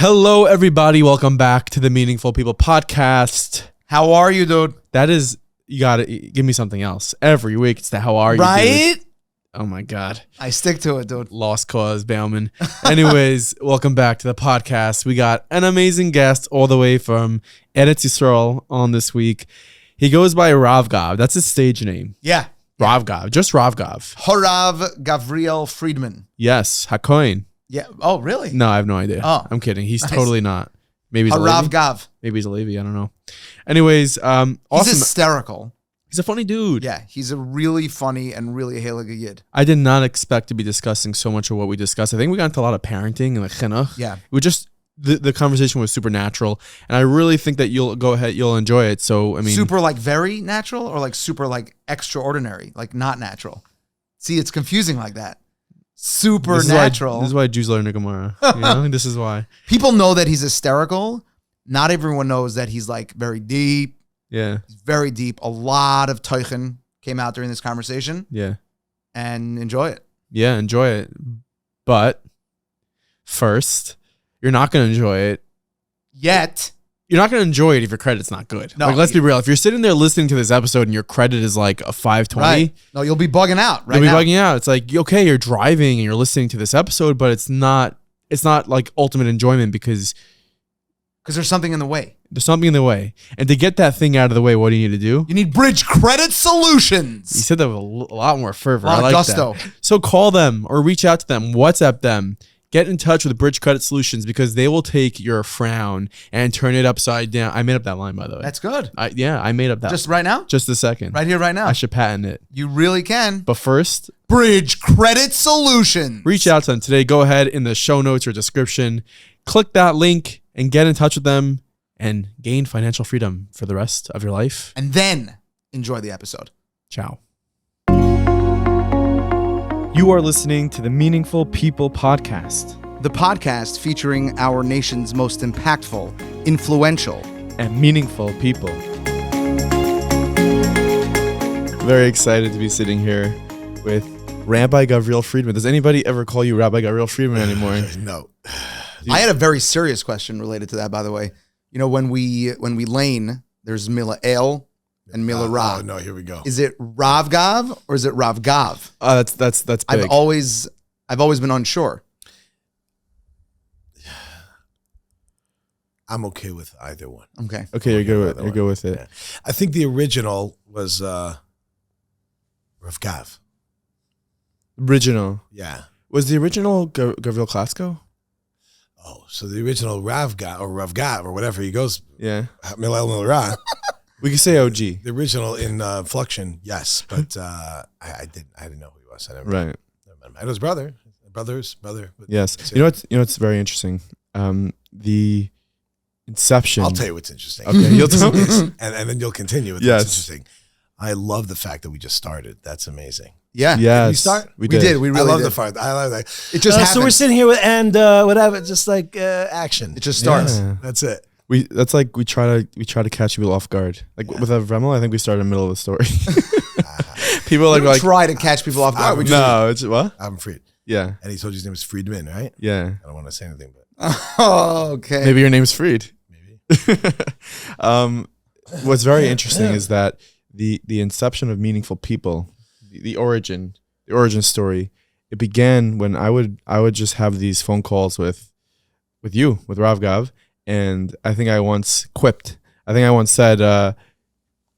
Hello, everybody. Welcome back to the Meaningful People podcast. How are you, dude? That is, you gotta give me something else. Every week, it's the how are you, right? dude? Oh my God. I stick to it, dude. Lost cause, Bauman. Anyways, welcome back to the podcast. We got an amazing guest all the way from Eretz Yisrael on this week. He goes by Rav Gav. That's his stage name. Yeah. Rav Gav. Just Rav Gav. Rav Gavriel Friedman. Yes. HaKohen. Yeah. Oh, really? No, I have no idea. Oh. I'm kidding. He's Nice. totally not. Maybe he's a Rav Levi. Gav. Maybe he's a Levi. I don't know. Anyways, awesome. He's hysterical. He's a funny dude. Yeah. He's a really funny and really heilige yid. I did not expect to be discussing so much of what we discussed. I think we got into a lot of parenting and like chinuch. Yeah. We just the conversation was super natural, and I really think that you'll enjoy it. So I mean, Super like very natural or like super like extraordinary, like not natural. See, it's confusing like that. Super natural. This is why Jews learn the Gemara. You know? This is why. People know that he's hysterical. Not everyone knows that he's like very deep. Yeah. He's very deep. A lot of teichen came out during this conversation. Yeah. And enjoy it. Yeah. Enjoy it. But first, you're not going to enjoy it. Yet. You're not going to enjoy it if your credit's not good. No, like, let's be real. If you're sitting there listening to this episode and your credit is like a 520, Right. No, you'll be bugging out right you'll be now. bugging out. It's like, okay, you're driving and you're listening to this episode, but it's not like ultimate enjoyment because Because there's something in the way. there's something in the way. And to get that thing out of the way, what do you need to do? You need Bridge Credit You Solutions. said that with a lot more fervor. A lot I of like gusto. that. So call them or reach out to them, WhatsApp them. Get in touch with Bridge Credit Solutions because they will take your frown and turn it upside down. I made up that line, by the way. That's good. I made up that. Just right now? Just a second. Right here, right now. I should patent it. You really can. But first, Bridge Credit Solutions. reach out to them today. Go ahead in the show notes or description. Click that link and get in touch with them and gain financial freedom for the rest of your life. And then enjoy the episode. Ciao. You are listening to the Meaningful People podcast. The podcast featuring our nation's most impactful, influential, And meaningful people. Very excited to be sitting here with Rabbi Gavriel Friedman. Does anybody ever call you Rabbi Gavriel Friedman anymore? No. I had a very serious question related to that, by the way. You know, when we lane, there's Mila Ale and Mila Ra. Oh, no, here we go. Is it Rav Gav or is it Rav Gav? That's big. I've always been unsure. I'm okay with either one. Okay. Okay, you're good with Either you're one. good with it. Yeah. I think the original was Rav Gav. Original. Yeah. Was the original Gavriel Klasko? Oh, so the original Rav Gav or whatever he goes, Yeah. Milel Milra. We can say OG. The original in Fluxion, yes, but I didn't know who he was. I never Right. met him. And his brother. Brother. But Yes. that's You know what's very interesting? The inception. I'll tell you what's interesting. Okay, you'll tell me. and then you'll continue with Yes. what's interesting. I love the fact that we just started. That's amazing. Yeah. Yes. we start? We We did. We I really love did. the fact. I love that. It just happens. So we're sitting here and whatever, just like action. It just starts. Yeah. That's it. That's like we try to catch people off guard. Like with Avremel, I think we started in the middle of the story. People We are don't like try to catch people off guard. We just, no, it's what? I'm Fried. Yeah. And he told you his name was Friedman, right? Yeah. I don't want to say anything, but oh, okay. Maybe your name's Fried. maybe. What's very interesting is that the inception of Meaningful People, the origin story, it began when I would just have these phone calls with Rav Gav, and I think I once said,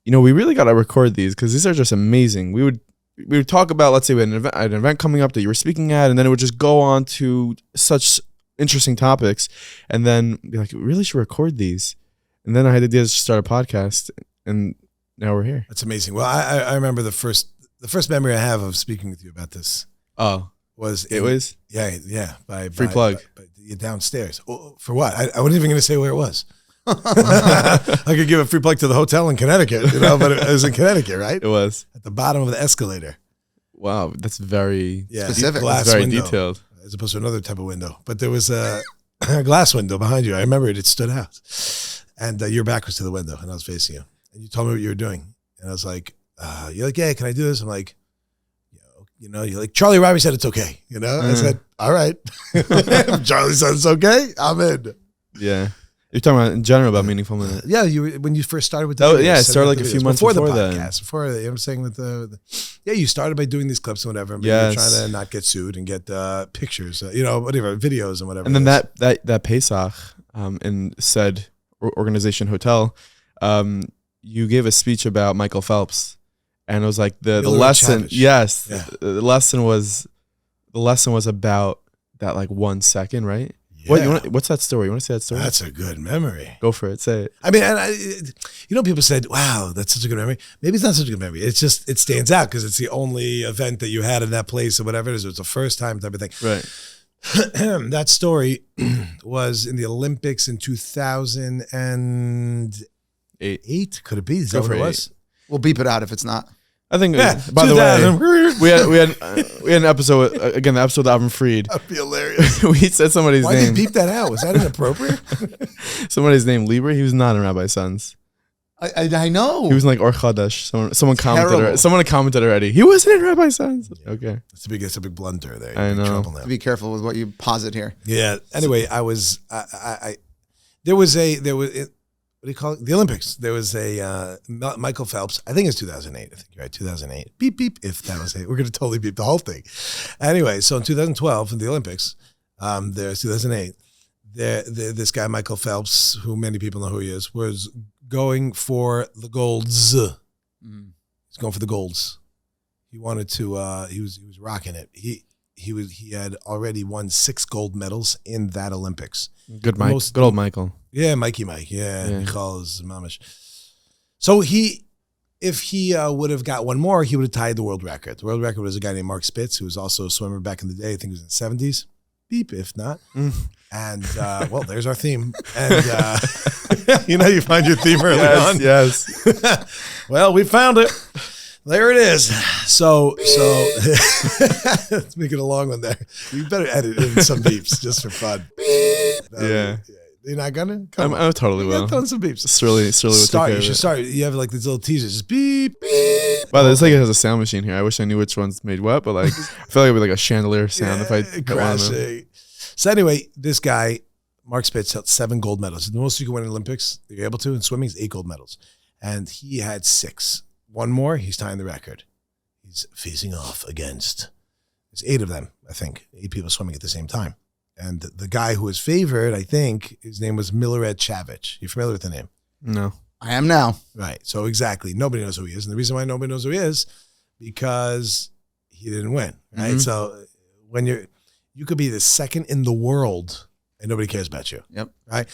we really got to record these because these are just amazing. We would talk about, let's say, we had an event coming up that you were speaking at, and then it would just go on to such interesting topics, and then be like, we really should record these. And then I had the idea to start a podcast, and now we're here. That's amazing. Well, I remember the first memory I have of speaking with you about this Oh, was by Free plug. by downstairs. Oh, for what? I wasn't even going to say where it was. I could give a free plug to the hotel in Connecticut, but it was in Connecticut, right? It was. At the bottom of the escalator. Wow, that's very Specific. Glass That's very window, detailed. as opposed to another type of window. But there was a glass window behind you. I remember it stood out. And your back was to the window, and I was facing you. And you told me what you were doing. And I was like, you're like, yeah, can I do this? I'm like, you're like, Charlie Robbie said it's okay. I said, all right. If Charlie said it's okay, I'm in. Yeah. You're talking about in general about meaningful minute. Yeah, when you first started with the Oh, videos, yeah, it setting started up like the a few videos, months before the before that. podcast. Before I'm saying with yeah, you started by doing these clips and whatever. But Yes. you're trying to not get sued and get pictures, whatever, videos and whatever. And then that Pesach in said organization hotel, you gave a speech about Michael Phelps, and it was like the lesson. Chavich. Yes, Yeah. the lesson was about that like 1 second, right? Yeah. What's that story? You want to say that story? That's a good memory. Go for it. Say it. I mean, people said, "Wow, that's such a good memory." Maybe it's not such a good memory. It's just it stands out because it's the only event that you had in that place or whatever it is. It's the first time type of thing. Right. That story was in the Olympics in 2008. Could it be? Is that what it was? We'll beep it out if it's not. I think. Yeah, By the way, 2000. we had an episode again. The episode of Avram Fried. That'd be hilarious. We said somebody's Why did name. you beep that out? Was that inappropriate? Somebody's name Lieber. He was not in Rabbi Sons. I know. He was in like Or Chadash. Someone Terrible. commented. Someone commented already. He wasn't in Rabbi Sons. Okay. It's a big blunder there. I Big know. trouble now. Be careful with what you posit here. Yeah. Anyway, there was what do you call it? The Olympics. There was a Michael Phelps. I think it's 2008. I think you're right. 2008. Beep beep. If that was it, we're gonna totally beep the whole thing. Anyway, so in 2012 in the Olympics, there's 2008. This guy Michael Phelps, who many people know who he is, was going for the golds. He's going for the golds. He wanted to. He was rocking it. He had already won 6 gold medals in that Olympics. Good Mike. Good old Michael. Yeah, Mikey Mike. Yeah. Michal is mamish. So if he would have got one more, he would have tied the world record. The world record was a guy named Mark Spitz, who was also a swimmer back in the day. I think he was in the 70s. Beep, if not. And, well, there's our theme. And, you find your theme early on. Yes. Well, we found it. There it is. So let's make it a long one there. You better edit in some beeps just for fun. Yeah. You're not gonna? I totally will. Throw in some beeps. Surely Start. You should start. You have like these little teasers. Just beep, beep. Wow, this like it has a sound machine here. I wish I knew which ones made what, but like I feel like it would be like a chandelier sound if I hit one of them. Crashing. So anyway, this guy, Mark Spitz, held 7 gold medals. The most you can win in Olympics that you're able to in swimming is 8 gold medals. And he had 6. One more, he's tying the record. He's facing off against, there's 8 of them, I think. 8 people swimming at the same time. And the guy who was favored, I think, his name was Milorad Chavich. You familiar with the name? No. I am now. Right. So exactly. Nobody knows who he is. And the reason why nobody knows who he is, because he didn't win. Right. Mhm. So when you could be the second in the world and nobody cares about you. Yep. Right.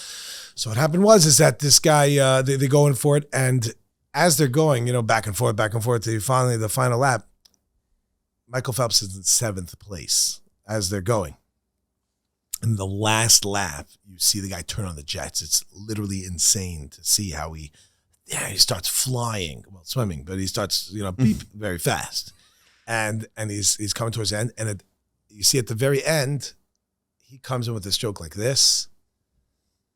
So what happened is that this guy, they go in for it. And as they're going, back and forth, to finally the final lap, Michael Phelps is in 7th place as they're going. In the last lap, you see the guy turn on the jets. It's literally insane to see how he starts flying, well, swimming, but he starts, beep very fast. And he's coming towards the end. And you see at the very end, he comes in with a stroke like this.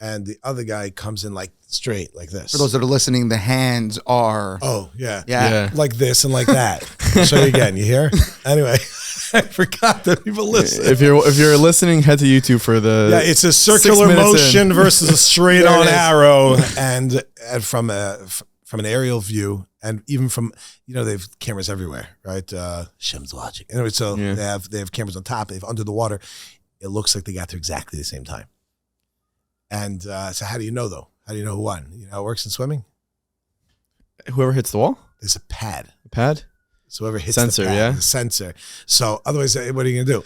And the other guy comes in like straight like this. For those that are listening, the hands are. Oh, yeah. Yeah. Like this and like that. I'll show you again. You hear? Anyway, I forgot that people listen. If you're listening, head to YouTube for the. Yeah, it's a 6 circular minutes motion in. versus a straight There on it is. arrow, and from an aerial view, and even from they have cameras everywhere, right? Shem's watching. Anyway, so Yeah. they have cameras on top. They have under the water. It looks like they got there exactly the same time. And so, how do you know though? How do you know who won? You know how it works in swimming. Whoever hits the wall, There's a pad. the pad. So whoever hits Sensor, the pad, yeah. the sensor. So otherwise, what are you gonna do?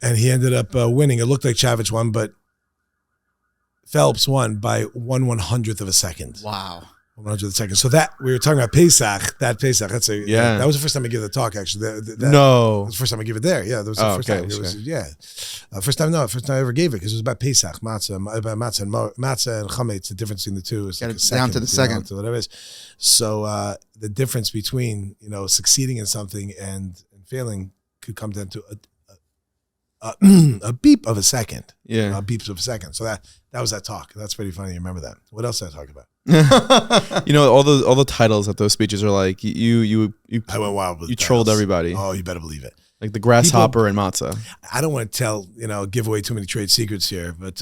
And he ended up winning. It looked like Chavich won, but Phelps won by 1/100th of a second. Wow. 100th of a second. So that we were talking about Pesach. That Pesach. That's Yeah. That was the first time I gave the talk. Actually, that No. was the first time I gave it there. Yeah, that was the Oh, first okay, time. It was okay. first time. No, first time I ever gave it because it was about Pesach, matzah, about matzah and chametz. The difference between the two is Got like it a down second, to the second. to whatever it is. So the difference between succeeding in something and failing could come down to a beep of a second. Yeah. Beeps of a second. So that was that talk. That's pretty funny. You remember that? What else did I talk about? all the titles of those speeches are like you I went wild with you trolled titles. everybody. Oh, you better believe it. Like the grasshopper and matzah. I don't want to give away too many trade secrets here, but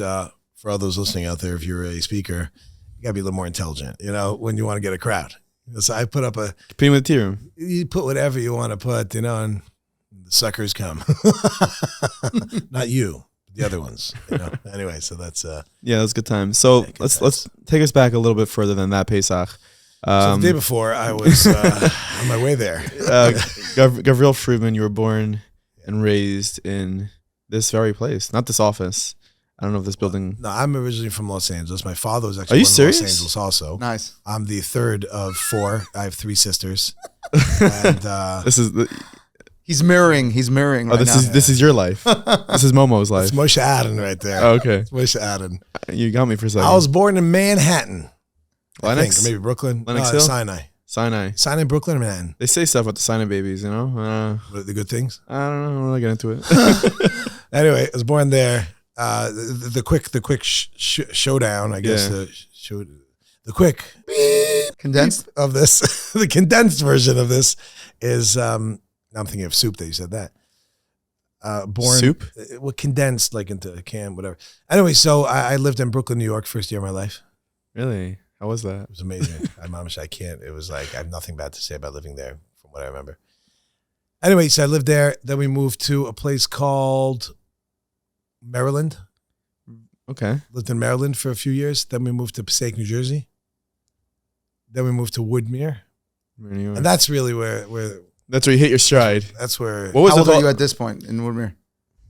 for all those listening out there, if you're a speaker, you gotta be a little more intelligent, when you want to get a crowd. So I put up competing with tea room. You put whatever you want to put, and the suckers come. Not you, the other ones. Anyway, so that's yeah, that's a good time. So let's take us back a little bit further than that Pesach. So the day before, I was on my way there. Gavriel Friedman, you were born and raised in this very place, not this office. I don't know if this building. No, I'm originally from Los Angeles. My father was actually Are you from serious? Los Angeles also. Nice. I'm the third of 4. I have 3 sisters. And This is He's mirroring. Right this now. is this is your life. This is Momo's life. it's Moshe Adon right there. Oh, okay, It's Moshe Adon. you got me for a second. I was born in Manhattan. I Lennox? think, or maybe Brooklyn. Lennox Hill? Sinai. Sinai. Brooklyn, or Manhattan. They say stuff about the Sinai babies, What are the good things? I don't know. I'm not gonna get into it. Anyway, I was born there. The quick showdown, I guess. Yeah. The quick Condensed? of this, the condensed version of this is. I'm thinking of soup. That you said that. Born Soup? Well, condensed like into a can, whatever. Anyway, so I lived in Brooklyn, New York, first year of my life. Really? How was that? It was amazing. I can't. It was like I have nothing bad to say about living there, from what I remember. Anyway, so I lived there. Then we moved to a place called Maryland. Okay. Lived in Maryland for a few years. Then we moved to Passaic, New Jersey. Then we moved to Woodmere, and that's really where That's where you hit your stride. that's where. What was How old the are you at this point in Woodmere?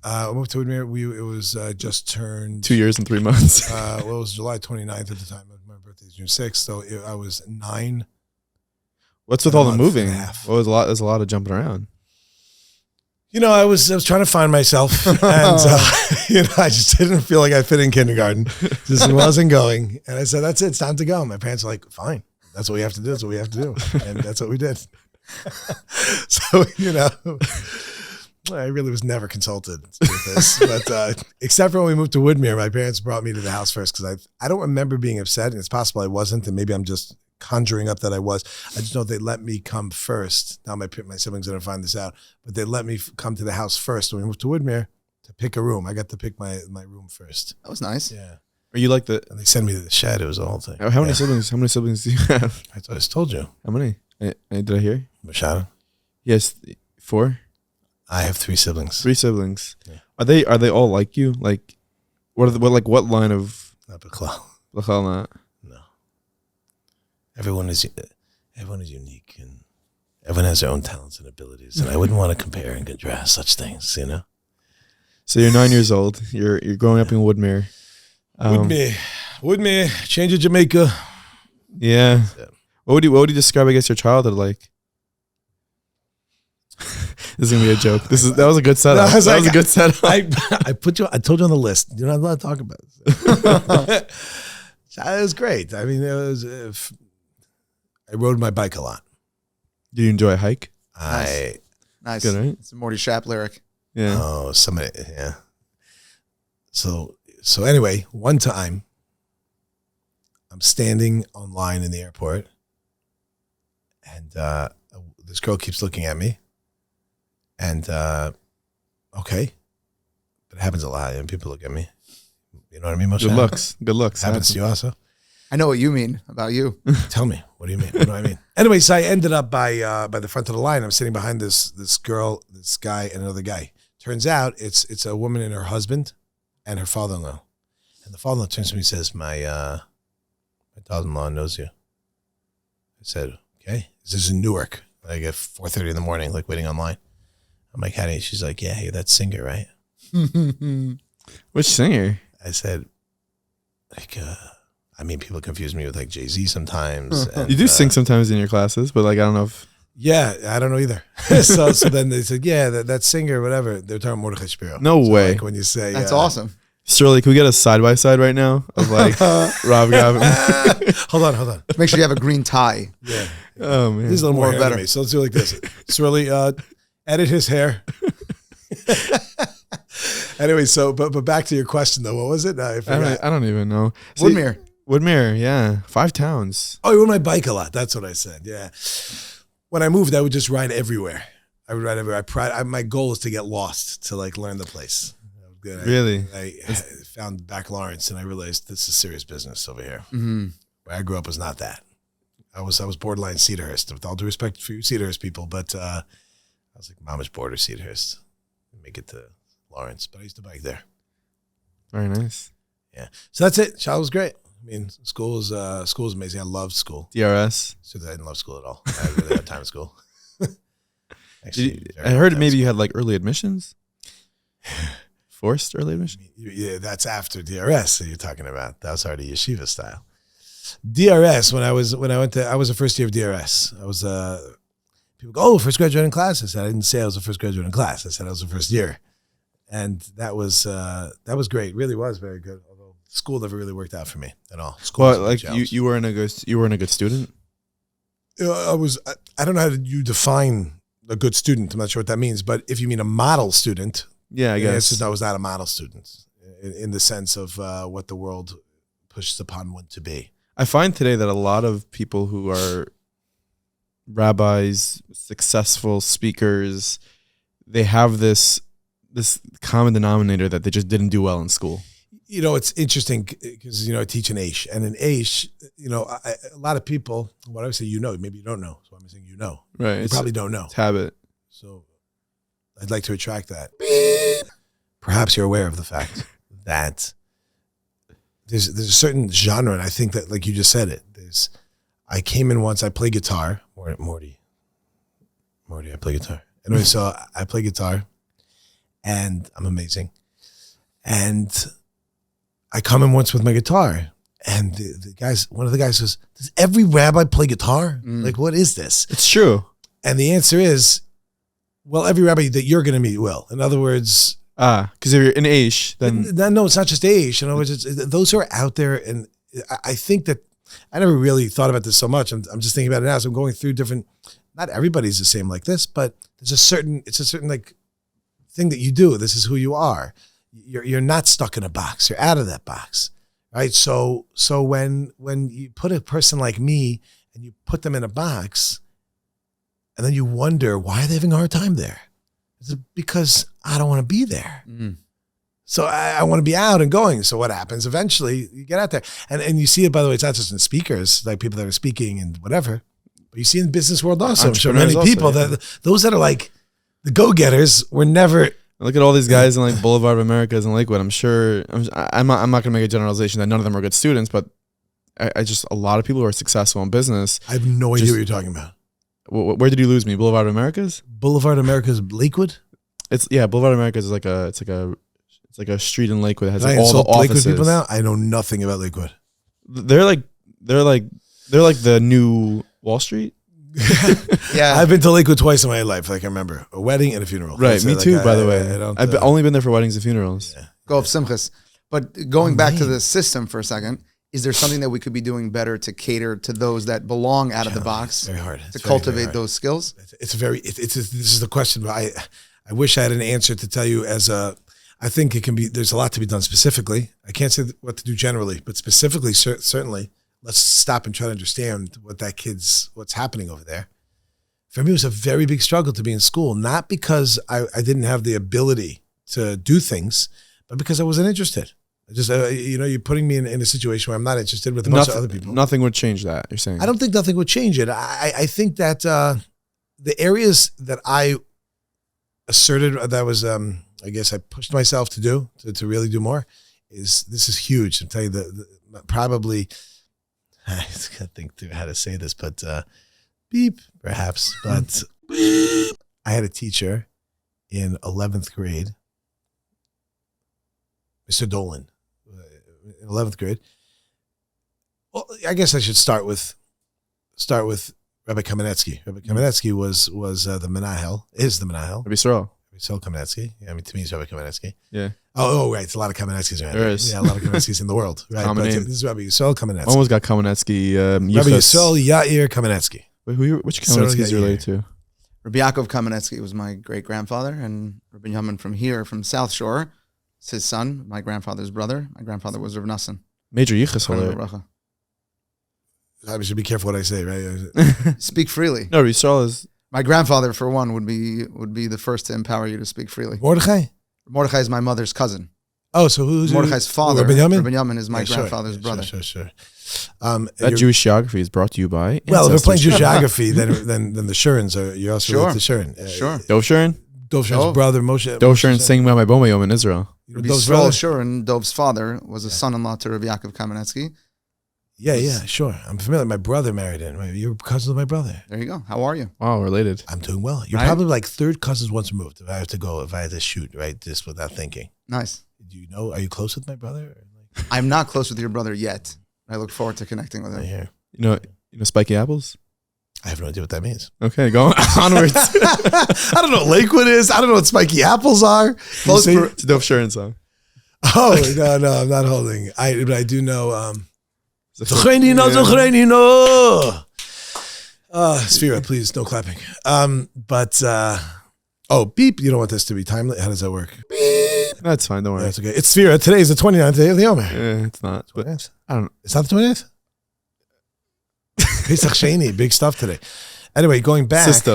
I moved to Woodmere. It was just turned 2 years and 3 months? It was July 29th at the time. My birthday is June 6th, so I was 9. What's with all the month and moving? a half. Well, there's a lot of jumping around. I was trying to find myself, and I just didn't feel like I fit in kindergarten. Just wasn't going, and I said, "That's it. It's time to go." My parents were like, "Fine, that's what we have to do. That's what we have to do," and that's what we did. So I really was never consulted with this, but except for when we moved to Woodmere, my parents brought me to the house first because I don't remember being upset, and it's possible I wasn't, and maybe I'm just conjuring up that I was. I just know they let me come first. Now my siblings are gonna find this out, but they let me come to the house first when we moved to Woodmere to pick a room. I got to pick my room first. That was nice. Yeah, Are you like the? and they sent me to the shed. It was a whole thing. How many siblings? How many siblings do you have? I just told you, How many? Did I hear? Mashada. Yes, 4. I have 3 siblings. 3 siblings. Yeah. Are they all like you? Like, what line of Not Bichlal. Lachal not? No. Everyone is unique, and everyone has their own talents and abilities, and I wouldn't want to compare and contrast such things, So you're 9 years old. You're growing up in Woodmere. Woodmere, change of Jamaica. Yeah. Yeah. What would you describe, I guess, your childhood like? This is gonna be a joke. That was a good setup. No, That was a good setup. I told you on the list. You're not allowed to talk about it. It was great. I mean, I rode my bike a lot. Do you enjoy a hike? Nice. Good, right? It's a Morty Shap lyric. Yeah. Yeah. So anyway, one time I'm standing online in the airport, and this girl keeps looking at me, and okay, but it happens a lot, and people look at me. You know what I mean? Good looks. Good looks. Happens to you also? I know what you mean about you. Tell me. What do you mean? What do I mean? Anyway, so I ended up by the front of the line. I'm sitting behind this girl, this guy, and another guy. Turns out it's a woman and her husband and her father-in-law. And the father-in-law turns to me and says, my daughter-in-law knows you. I said, okay. This is in Newark. Like at 4:30 in the morning, like waiting online. I'm like, how do you? She's like, yeah, you're that singer, right? Which singer? I said, like, I mean, people confuse me with like Jay-Z sometimes. And, You do sing sometimes in your classes, but like I don't know if. Yeah, I don't know either. so then they said, yeah, that singer, whatever. They're talking Mordechai Shapiro. No way. Like when you say, That's awesome. Shirley, can we get a side by side right now of like Rav Gav? Hold on. Make sure you have a green tie. Yeah. Oh man, He's a little more More better. better. Me, so let's do it like this. Shirley, edit his hair. Anyway, but back to your question though. What was it? I forgot. I don't even know. See, Woodmere. Woodmere, yeah, 5 towns. Oh, you rode my bike a lot. That's what I said. Yeah. When I moved, I would just ride everywhere. I would ride everywhere. My goal is to get lost, to like learn the place. I would Really? I found back Lawrence, and I realized this is serious business over here. Mm-hmm. Where I grew up was not that. I was borderline Cedarhurst, with all due respect for you Cedarhurst people, but I was like Mamish border Cedarhurst. Make it to Lawrence, but I used to bike there. Very nice. Yeah. So that's it. Child was great. I mean, school was amazing. I loved school. DRS. So I didn't love school at all. I really had time at school. Actually, I heard maybe you had like early admissions. Forced early admission. Yeah, that's after DRS that you're talking about. That was already yeshiva style. DRS. I was a first year of DRS. I was people go, oh, first graduate in class. I said I didn't say I was the first graduate in class. I said I was the first year, and that was great. It really was very good. Although school never really worked out for me at all. School Well, like you weren't a good student. I don't know how you define a good student. I'm not sure what that means, but if you mean a model student, Yeah, I guess. I was not a model student in the sense of what the world pushes upon one to be. I find today that a lot of people who are rabbis, successful speakers, they have this common denominator that they just didn't do well in school. You know, it's interesting because, I teach an Aish. And in Aish, a lot of people, what I would say, maybe you don't know. So I'm saying Right. You probably don't know. It's habit. So I'd like to retract that. Perhaps you're aware of the fact that there's a certain genre, and I think that, like you just said it, I came in once, I play guitar. Morty, I play guitar. Anyway, so I play guitar, and I'm amazing. And I come in once with my guitar, and one of the guys says, does every rabbi play guitar? Like, what is this? It's true. And the answer is, well, every rabbi that you're going to meet will. In other words, because if you're in Aish, then no, it's not just Aish. In other words, it's those who are out there, and I think that I never really thought about this so much. I'm just thinking about it now. So I'm going through different. Not everybody's the same like this, but it's a certain like thing that you do. This is who you are. You're not stuck in a box. You're out of that box, right? So when you put a person like me and you put them in a box, and then you wonder why are they having a hard time there? Is it because I don't want to be there? Mm. So I want to be out and going. So what happens? Eventually you get out there. And you see it, by the way, it's not just in speakers, like people that are speaking and whatever, but you see in the business world also. I'm sure many people, those that are like the go-getters were never. Look at all these guys in like Boulevard of Americas and Lakewood. I'm not going to make a generalization that none of them are good students, but I just, a lot of people who are successful in business. I have no idea what you're talking about. Where did you lose me? Boulevard of Americas? Boulevard of Americas, Lakewood? Boulevard of Americas is like a street in Lakewood that has like all the offices. Lakewood people now? I know nothing about Lakewood. They're like the new Wall Street. Yeah, I've been to Lakewood twice in my life. Like I remember a wedding and a funeral. Right, That's me it. too. Like, by the way, I've only been there for weddings and funerals. Yeah. go of Simchas. But going back to the system for a second, is there something that we could be doing better to cater to those that belong out of the box? Very hard. To cultivate those skills? This is the question. But I wish I had an answer to tell you I think it can be, there's a lot to be done specifically. I can't say what to do generally, but specifically, certainly, let's stop and try to understand what's happening over there. For me, it was a very big struggle to be in school, not because I didn't have the ability to do things, but because I wasn't interested. Just, you're putting me in a situation where I'm not interested with a bunch of other people. Nothing would change that, you're saying? I don't think nothing would change it. I think that the areas that I asserted that was, I guess I pushed myself to do, to really do more, this is huge. I'm telling you, probably, I just got to think through how to say this, but beep, perhaps. But I had a teacher in 11th grade, Mr. Dolan, in 11th grade. Well, I guess I should start with Rabbi Kamenetsky. Rabbi Kamenetsky was the Menahel, is the Menahel. Rabbi Yisrael. Rabbi Yisrael Kamenetsky. Yeah, I mean, to me, it's Rabbi Kamenetsky. Yeah. Oh, right. It's a lot of Kamenetskys around There here. is. Yeah, a lot of Kamenetskys in the world. Right. Common But name. this is Rabbi Yisrael Kamenetsky. Almost got Kamenetsky. Rabbi Yisrael Yair Kamenetsky. Wait, which Kamenetsky is related to? Rabbi Yaakov Kamenetsky was my great-grandfather, and Rabbi Yaman from South Shore, is his son, my grandfather's brother. My grandfather was Rav Nassan. Major Yichus holder. I should be careful what I say, right? Speak freely. No, Rabbi Yisrael is... My grandfather, for one, would be the first to empower you to speak freely. Mordechai? Mordechai is my mother's cousin. Oh, so who's Mordechai's father? Rabbi Yamin? Rabbi Yamin is my grandfather's brother. Sure. That Jewish geography is brought to you by. Well, if we're playing Ancestors. Jewish geography, then the Shurins are. You're also Sure. with the Shurin. Sure. Dov Shurin? Dov Shurin's brother, Moshe. Dov Shurin singing about my Bomayom in Israel. Rabbi Dov's Yisrael brother? Shurin, Dov's father, was a son-in-law to Rabbi Yaakov Kamenetsky. Yeah, sure. I'm familiar. My brother married in. You're cousin of my brother. There you go. How are you? Wow, related. I'm doing well. You're Right? probably like third cousins once removed. If I had to shoot, right, just without thinking. Nice. Do you know? Are you close with my brother? I'm not close with your brother yet. I look forward to connecting with Right him. here. You know spiky apples? I have no idea what that means. Okay, go onwards. I don't know what Lakewood is. I don't know what spiky apples are. Close You say- for- It's a Dov Shurin song. Oh no, I'm not holding. But I do know. Yeah. Sphera, please, no clapping. Beep. You don't want this to be timely. How does that work? Beep. That's fine, don't worry. That's okay. It's Sphera. Today is the 29th day of the Omer. It's not. But I don't know. It's not the 29th? Pesach Sheni, big stuff today. Anyway, going back for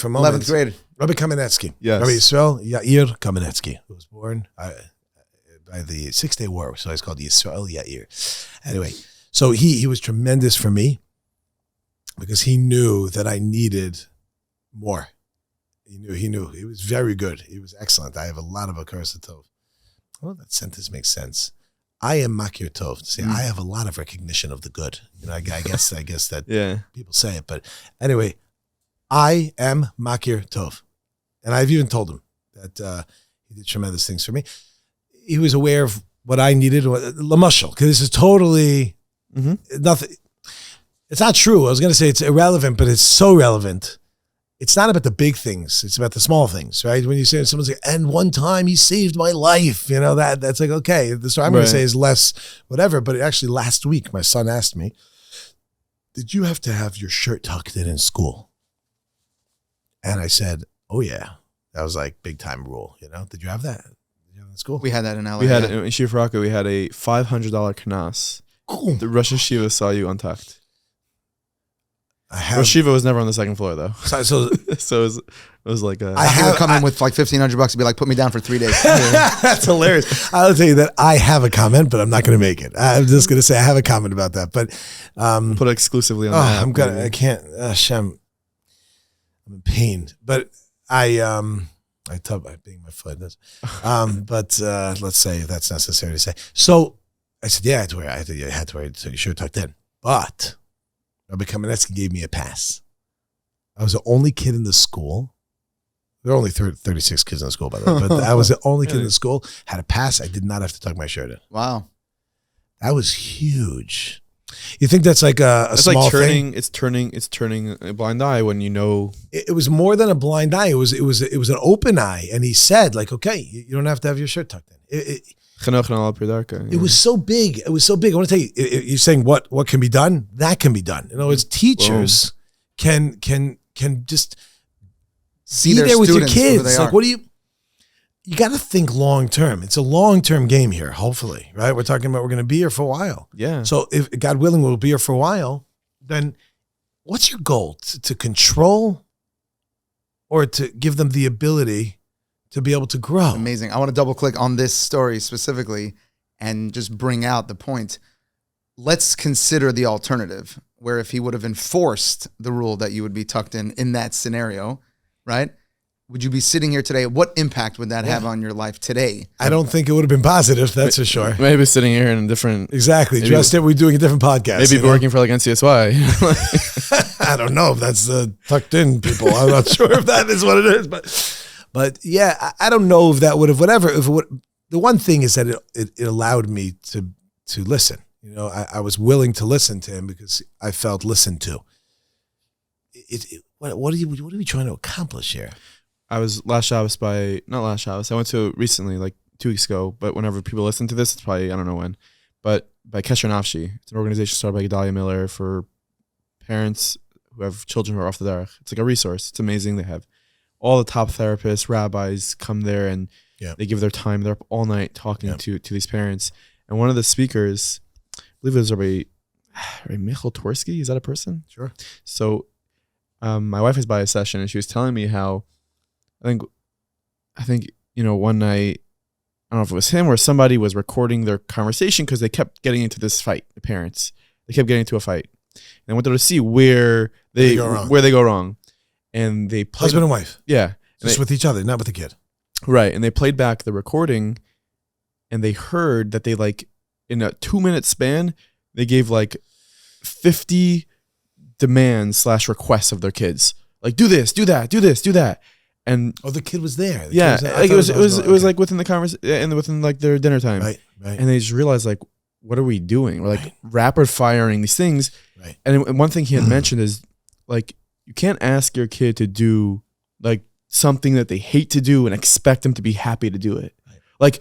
a moment. 11th grade. Rabbi Kamenetsky. Yes. Rabbi Yisrael Yair Kamenetsky, who was born by the 6-Day War, so he's called Yisrael Yair. Anyway, so he was tremendous for me because he knew that I needed more. He knew. He was very good. He was excellent. I have a lot of Akaras Tov. Well, that sentence makes sense. I am Makir Tov. See, I have a lot of recognition of the good. I guess that Yeah. people say it, but anyway, I am Makir Tov, and I've even told him that he did tremendous things for me. He was aware of what I needed, Lamashal, because this is totally nothing. It's not true. I was going to say it's irrelevant, but it's so relevant. It's not about the big things. It's about the small things, right? When you say someone's like, and one time he saved my life, that's like, okay, the story I'm going to say is less whatever. But actually last week, my son asked me, did you have to have your shirt tucked in school? And I said, oh yeah. That was like big time rule, Did you have that? Did you have it in school? We had that in LA. We had in Yeshiva Raka, we had a $500 kanas. Cool. The Rosh Hashiva saw you untucked. I have. Rosh Hashiva was never on the second floor though. So So it was like a. I would come in with like $1,500 and be like, put me down for 3 days. that's hilarious. I'll tell you that I have a comment, but I'm not going to make it. I'm just going to say I have a comment about that. But put it exclusively on the app. I can't. Shem, I'm in pain. But I being my foot. But let's say that's necessary to say. So I said, yeah, I had to wear it. So you sure tucked in. But Rabbi Kamenetsky gave me a pass. I was the only kid in the school. There were only 36 kids in the school, by the way. But I was the only kid in the school. Had a pass. I did not have to tuck my shirt in. Wow. That was huge. You think that's like a It's small like thing? It's turning a blind eye when you know. It was more than a blind eye. It was an open eye. And he said, like, okay, you don't have to have your shirt tucked in. It was so big. It was so big. I want to tell you, you're saying what can be done? That can be done. It's teachers can just See be their there with your students for who kids. they Like, are. you got to think long term. It's a long term game here, hopefully, right? We're talking about we're going to be here for a while. Yeah. So if God willing, we'll be here for a while, then what's your goal? To control or to give them the ability to be able to grow? Amazing. I want to double click on this story specifically and just bring out the point. Let's consider the alternative where if he would have enforced the rule that you would be tucked in that scenario, right? Would you be sitting here today? What impact would that have on your life today? I don't think it would have been positive, that's for sure. Maybe sitting here in a different. Exactly. Maybe- Just that we're doing a different podcast. Maybe working for like NCSY. I don't know if that's tucked in people. I'm not sure if that is what it is, but yeah, I don't know if that would have whatever. If it would, the one thing is that it allowed me to listen. I was willing to listen to him because I felt listened to. What are we trying to accomplish here? I was not last Shabbos. I went to recently, like 2 weeks ago, but whenever people listen to this, it's probably, I don't know when, but by Kesher Nafshi. It's an organization started by Gedalia Miller for parents who have children who are off the derech. It's like a resource. It's amazing. They have all the top therapists, rabbis come there and they give their time. They're up all night talking to these parents. And one of the speakers, I believe it was Rabbi Michael Torsky. Is that a person? Sure. So my wife was by a session and she was telling me how I think one night, I don't know if it was him or somebody was recording their conversation because they kept getting into this fight. The parents, they kept getting into a fight, and they wanted to see where they go wrong, and they played, husband and wife, just with each other, not with the kid, right? And they played back the recording, and they heard that they in a 2-minute span they gave 50 demands / requests of their kids, do this, do that, do this, do that. And the kid was there. It was within the conversation and within their dinner time. Right. And they just realized what are we doing? We're rapid firing these things. Right. And one thing he had mentioned is you can't ask your kid to do something that they hate to do and expect them to be happy to do it. Right.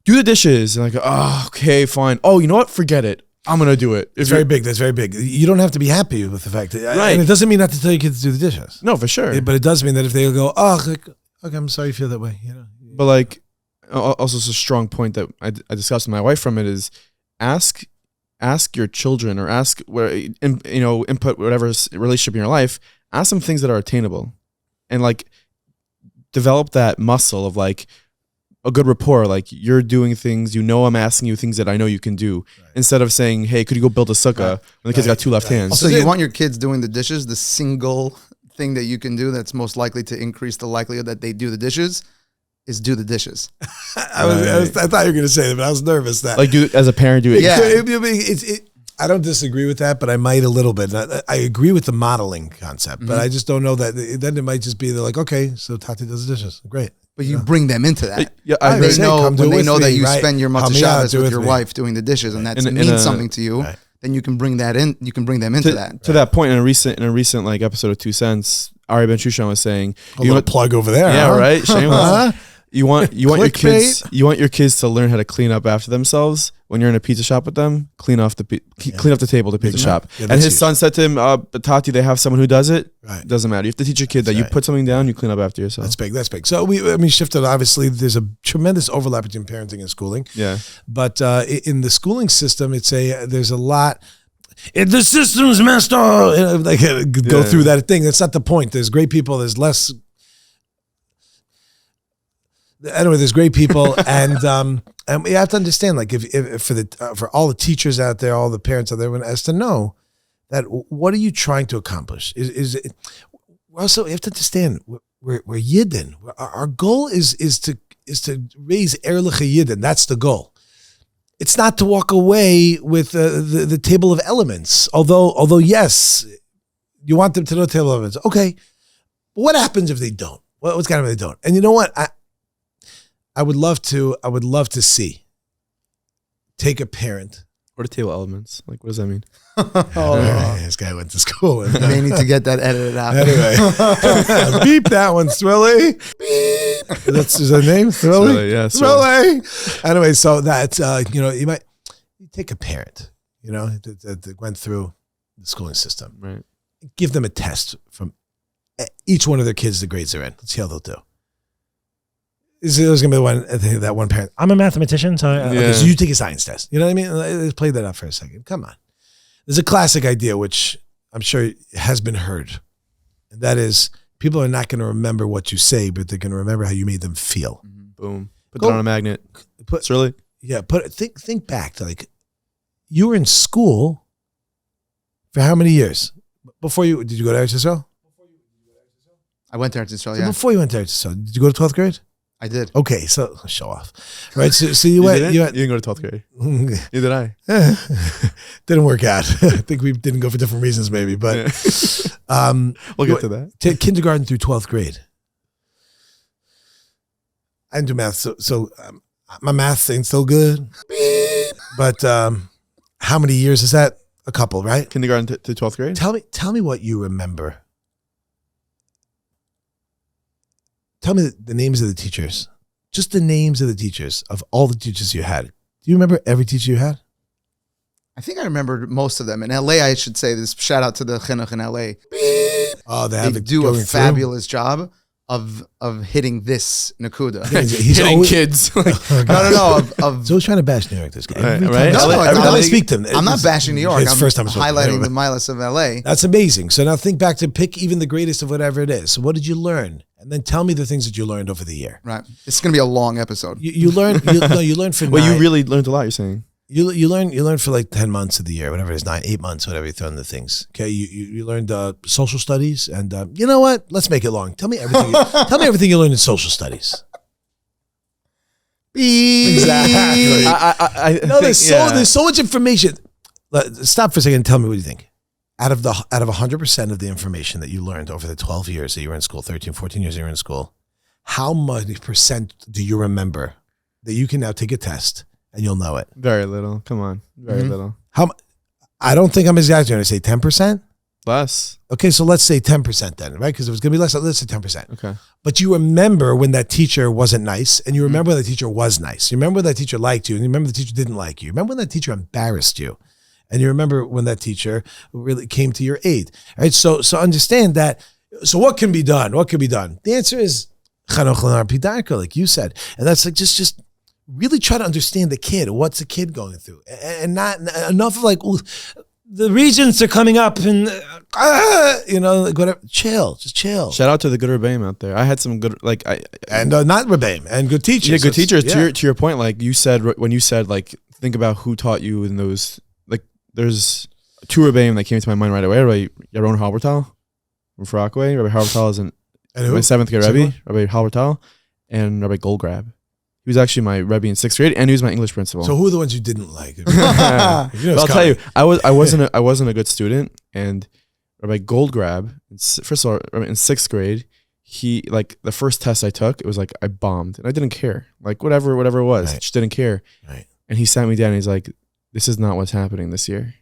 Do the dishes and okay, fine. Oh, you know what? Forget it. I'm going to do it. It's very big. That's very big. You don't have to be happy with the fact that, right. And it doesn't mean not to tell your kids to do the dishes. No, for sure. But it does mean that if they go, okay, I'm sorry you feel that way. But also it's a strong point that I discussed with my wife from it is ask your children or ask input whatever relationship in your life, ask them things that are attainable and develop that muscle of a good rapport, you're doing things, I'm asking you things that I know you can do, right. Instead of saying, hey, could you go build a sukkah when the kid's got 2 left hands? So you want your kids doing the dishes, the single thing that you can do that's most likely to increase the likelihood that they do the dishes is do the dishes. I thought you were going to say that, but I was nervous that. As a parent, do it. Yeah. I don't disagree with that, but I might a little bit. I agree with the modeling concept, but I just don't know that. Then it might just be okay, so Tati does the dishes. Great. But you bring them into that. They know that you spend your Motzei Shabbos with your wife doing the dishes, and that means something to you. Right. Then you can bring that in. You can bring them into that. To that point, in a recent episode of 2 Cents, Ari Ben Shushan was saying, "You want plug over there?" Yeah, right. Shameless. You want your kids to learn how to clean up after themselves. When you're in a pizza shop with them, clean off the table to pizza shop. Yeah, and his son said to him, Tati, they have someone who does it. Right. Doesn't matter. You have to teach your kid that you put something down, you clean up after yourself. That's big. So we shifted. Obviously, there's a tremendous overlap between parenting and schooling. Yeah. But in the schooling system, there's a lot. The system's messed up. Go through that thing. That's not the point. There's great people. There's less. Anyway, there's great people, and we have to understand, if for all the teachers out there, all the parents out there, everyone has to know that what are you trying to accomplish? Is it also you have to understand we're Yidden. Our goal is to raise Ehrliche Yidden. That's the goal. It's not to walk away with the table of elements. Although yes, you want them to know the table of elements. Okay, but what happens if they don't? What's going to happen if they don't? And you know what? I would love to see take a parent. What are table elements? What does that mean? This guy went to school. And, they need to get that edited out. Anyway, beep that one, Thrilly. Beep. That's his name, Thrilly. Yeah, Thrilly. Anyway, so that's you take a parent, that went through the schooling system, right? Give them a test from each one of their kids. The grades they're in. Let's see how they'll do. There's going to be that one parent. I'm a mathematician, so you take a science test. You know what I mean? Let's play that out for a second. Come on. There's a classic idea, which I'm sure has been heard. And that is, people are not going to remember what you say, but they're going to remember how you made them feel. Boom. Put that on a magnet. Really? Yeah. Think back to you were in school for how many years? Did you go to Eretz Yisrael? I went to Eretz Yisrael, so before you went to Eretz Yisrael, did you go to 12th grade? I did. Okay, so show off, right? So you went. You didn't go to 12th grade. Neither did I. Didn't work out. I think we didn't go for different reasons, maybe. But we'll get to that. Kindergarten through 12th grade. I didn't do math, so my math ain't so good. But how many years is that? A couple, right? Kindergarten to 12th grade. Tell me what you remember. Tell me the names of the teachers. Just the names of the teachers of all the teachers you had. Do you remember every teacher you had? I think I remembered most of them. In LA, I should say this. Shout out to the chinuch in LA. Oh, they do a fabulous job of hitting this nakuda. He's hitting kids. No. So he's trying to bash New York. This guy. Right? Every time I speak to him, I'm not bashing New York. It's first time highlighting the milas of LA. That's amazing. So now think back to pick even the greatest of whatever it is. So what did you learn? and then tell me the things that you learned over the year. Right. It's going to be a long episode. You learn for Well, 9. you really learned a lot. You're saying. You learn for like 10 months of the year, whatever it is, 9, 8 months, whatever you throw in the things. Okay, you learned social studies, and you know what? Let's make it long. Tell me everything. Tell me everything you learned in social studies. Exactly. There's so much information. Stop for a second and tell me what you think. Out of 100% of the information that you learned over the 12 years that you were in school, 13, 14 years that you were in school, how much percent do you remember that you can now take a test and you'll know it? Very little. Come on. Very little. I don't think I'm exaggerating. I say 10%. Less. Okay, so let's say 10% then, right? Because it was going to be less. Let's say 10%. Okay. But you remember when that teacher wasn't nice, and you remember when that teacher was nice. You remember when that teacher liked you, and you remember the teacher didn't like you. You remember when that teacher embarrassed you, and you remember when that teacher really came to your aid. All right. So understand that. So what can be done? What can be done? The answer is Chanoch L'nar Pidarka, like you said, and that's like just really try to understand the kid. What's the kid going through, and not enough of like. Ooh, the regents are coming up and, like whatever. Just chill. Shout out to the good Rebbeim out there. I had some good, not Rebbeim, and good teachers. Yeah, good teachers. Yeah. To your point, like you said, when you said, like, think about who taught you in those, like, there's 2 Rebbeim that came to my mind right away. Rabbi Yaron Halbertal from Far Rockaway. Rabbi Halbertal is my 7th grade Rebbe. Rabbi Halbertal and Rabbi Goldgrab. He was actually my Rebbe in 6th grade, and he was my English principal. So who are the ones you didn't like? I'll tell you, I wasn't a good student, and Rabbi Goldgrab, first of all, in 6th grade, he, like, the first test I took, it was like I bombed, and I didn't care, like whatever it was, right. Just didn't care. Right. And he sat me down, and he's like, "This is not what's happening this year,"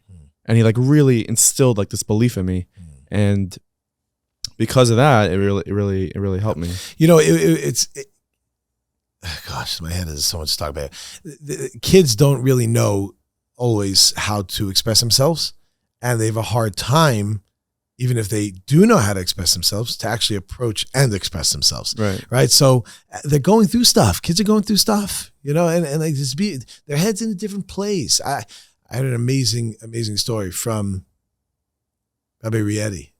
and he like really instilled like this belief in me, and because of that, it really helped me. You know, gosh, my head is so much to talk about. The kids don't really know always how to express themselves, and they have a hard time, even if they do know how to express themselves, to actually approach and express themselves. Right. So they're going through stuff. Kids are going through stuff, and they just their head's in a different place. I had an amazing story from Rabbi Rietti.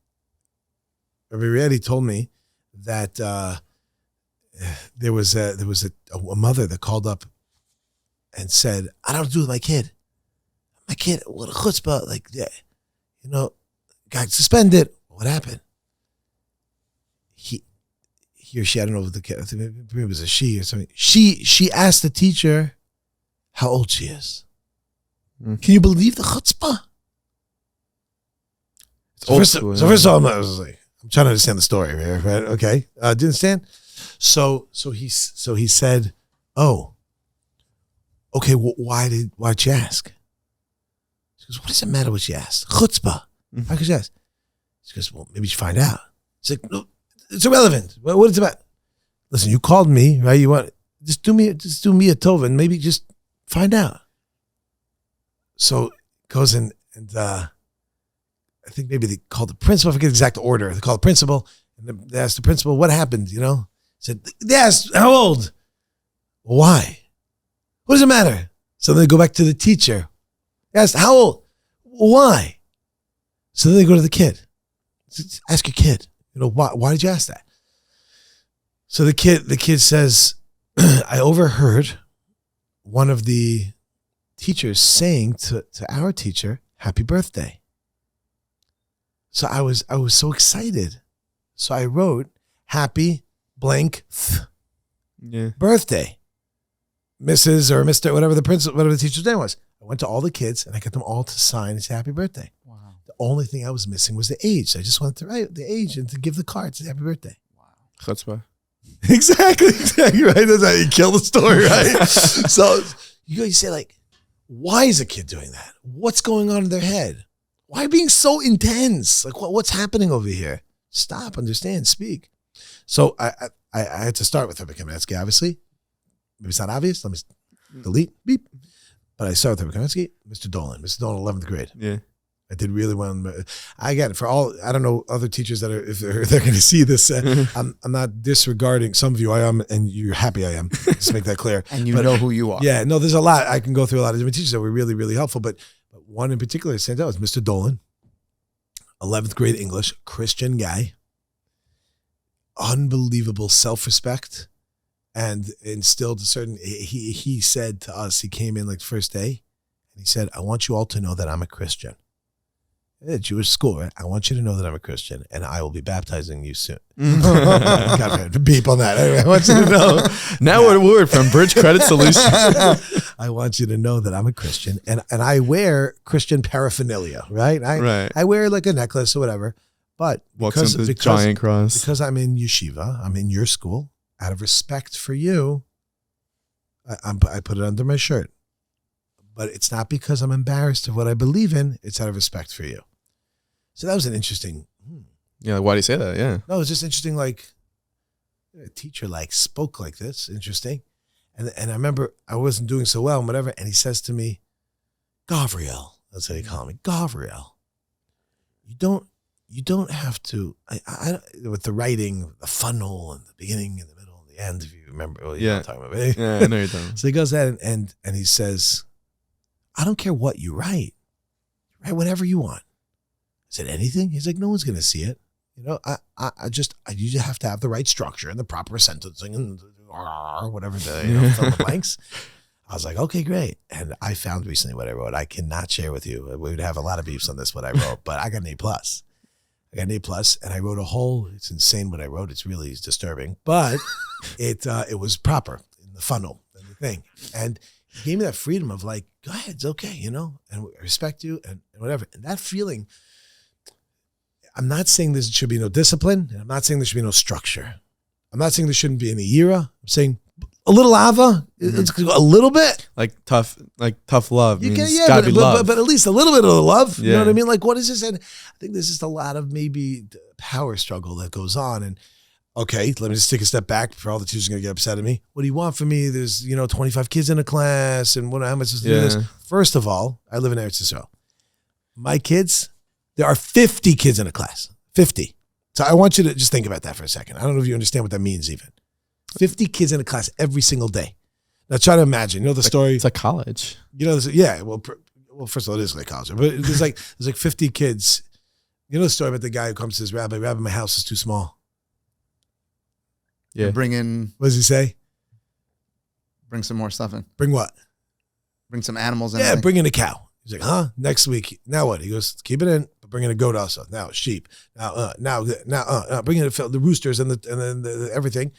Rabbi Rietti told me that there was a mother that called up and said, "I don't know what to do with my kid. My kid, what a chutzpah! Like, got suspended. What happened?" He or she, I don't know if the kid, I think maybe it was a she or something. She asked the teacher how old she is. Can you believe the chutzpah? First of all, I'm trying to understand the story, right? Okay, do you understand? So he said, "Oh, okay. Well, why'd she ask?" She goes, "What does it matter what she asked? Chutzpah. How could she ask?" She goes, "Well, maybe you should find out." She's like, "No, it's irrelevant. What is it about?" "Listen, you called me, right? You want just do me a tova and maybe just find out." So goes in and I think maybe they called the principal. I forget the exact order. They called the principal and they asked the principal, "What happened?" Said, "They asked how old." "Why? What does it matter?" So then they go back to the teacher. They asked, "How old?" "Why?" So then they go to the kid. "Ask your kid. Why did you ask that?" So the kid says, "I overheard one of the teachers saying to our teacher, 'Happy birthday.' So I was so excited. So I wrote, 'Happy blank birthday, Mrs. or Mr. whatever the principal, whatever the teacher's name was.' I went to all the kids and I got them all to sign and say happy birthday. Wow. The only thing I was missing was the age. I just wanted to write the age and to give the card, say happy birthday. Wow. Chutzpah. Exactly right. That's how you kill the story, right? So you say, like, why is a kid doing that? What's going on in their head? Why being so intense? Like, what's happening over here? Stop, understand, speak. So I had to start with Rabbi Kamenetsky, obviously. Maybe it's not obvious. Let me delete, beep. But I started with Rabbi Kamenetsky, Mr. Dolan. Mr. Dolan, 11th grade. Yeah. I did really well. I get it. For all, I don't know other teachers that are, if they're going to see this, I'm not disregarding. Some of you I am, and you're happy I am. Just make that clear. And you know who you are. Yeah, no, there's a lot. I can go through a lot of different teachers that were really, really helpful. But one in particular stands out was Mr. Dolan, 11th grade English, Christian guy. unbelievable self-respect and instilled a certain, he said to us, he came in like the first day and he said, I want you all to know that I'm a Christian. At Jewish school, right? I want you to know that I'm a Christian and I will be baptizing you soon. Got to beep on that. Anyway, I want you to know. Now a word from Bridge Credit Solutions. I want you to know that I'm a Christian and I wear Christian paraphernalia, right? Right. I wear like a necklace or whatever. But Walks into the giant cross. Because I'm in yeshiva, I'm in your school, out of respect for you, I put it under my shirt. But it's not because I'm embarrassed of what I believe in. It's out of respect for you. So that was an interesting. Yeah, why do you say that? Yeah. No, it was just interesting. Like a teacher like spoke like this. Interesting. And I remember I wasn't doing so well and whatever. And he says to me, Gavriel, that's what he called me. Gavriel, you don't have to, I with the writing, the funnel and the beginning and the middle and the end, if you remember what you're talking about. Yeah, I know you're talking about. So he goes that and he says, I don't care what you write. Write whatever you want. I said, anything? He's like, no one's going to see it. You know, I just have to have the right structure and the proper sentencing and whatever the fill the blanks. I was like, okay, great. And I found recently what I wrote. I cannot share with you. We would have a lot of beefs on this, what I wrote, but I got an A+. I got an A+, and I wrote it's insane what I wrote. It's really disturbing, but it was proper in the funnel and the thing. And he gave me that freedom of like, go ahead, it's okay, you know, and I respect you and whatever. And that feeling, I'm not saying there should be no discipline, and I'm not saying there should be no structure. I'm not saying there shouldn't be any yira. I'm saying a little ava, it's a little bit. Like tough love. You means can, gotta be love. but at least a little bit of love. You Yeah. know what I mean? Like, what is this? And I think there's just a lot of maybe power struggle that goes on. And okay, let me just take a step back before all the teachers are going to get upset at me. What do you want from me? There's, 25 kids in a class, and how am I supposed to do this? First of all, I live in Eretz Yisrael. My kids, there are 50 kids in a class. 50. So I want you to just think about that for a second. I don't know if you understand what that means even. 50 kids in a class every single day. Now try to imagine, the story. It's like college. Yeah. Well, first of all, it is like college, but there's like 50 kids. You know the story about the guy who comes to his rabbi, my house is too small. Yeah. Bring in. What does he say? Bring some more stuff in. Bring what? Bring some animals in. Yeah, bring in a cow. He's like, huh? Next week. Now what? He goes, keep it in, but bring in a goat also. Now sheep. Now bring in the roosters and the everything.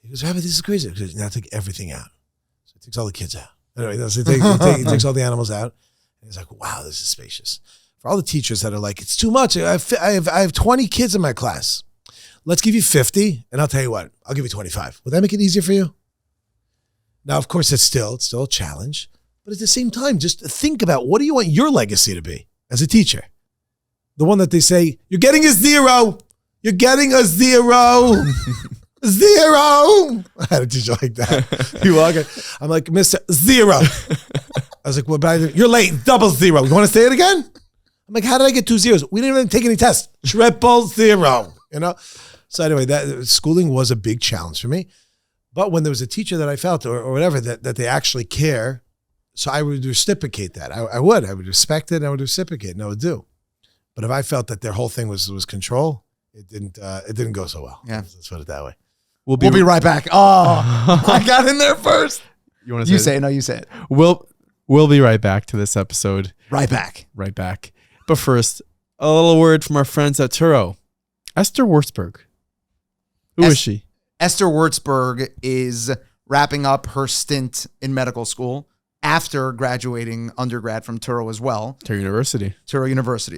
He goes, Rabbi, this is crazy. He goes, now take everything out. So he takes all the kids out. Anyway, so he takes all the animals out. And he's like, wow, this is spacious. For all the teachers that are like, it's too much. I have 20 kids in my class. Let's give you 50, and I'll tell you what, I'll give you 25. Will that make it easier for you? Now, of course, it's still a challenge. But at the same time, just think about, what do you want your legacy to be as a teacher? The one that they say, you're getting a 0. You're getting a 0. 0. I had a teacher like that. You walk in, I'm like, Mr. 0. I was like, well, but you're late. Double 0. You want to say it again? I'm like, how did I get 2 zeros? We didn't even take any tests. Triple 0. So anyway, that schooling was a big challenge for me. But when there was a teacher that I felt or whatever that they actually care, so I would reciprocate that. I would respect it. And I would reciprocate, and I would do. But if I felt that their whole thing was control, it didn't go so well. Yeah, let's put it that way. We'll be right back. Oh, I got in there first. You want to say it? No, you say it. We'll be right back to this episode. Right back. But first, a little word from our friends at Torah. Esther Wurzburg. Who is she? Esther Wurzburg is wrapping up her stint in medical school after graduating undergrad from Torah as well. Torah University.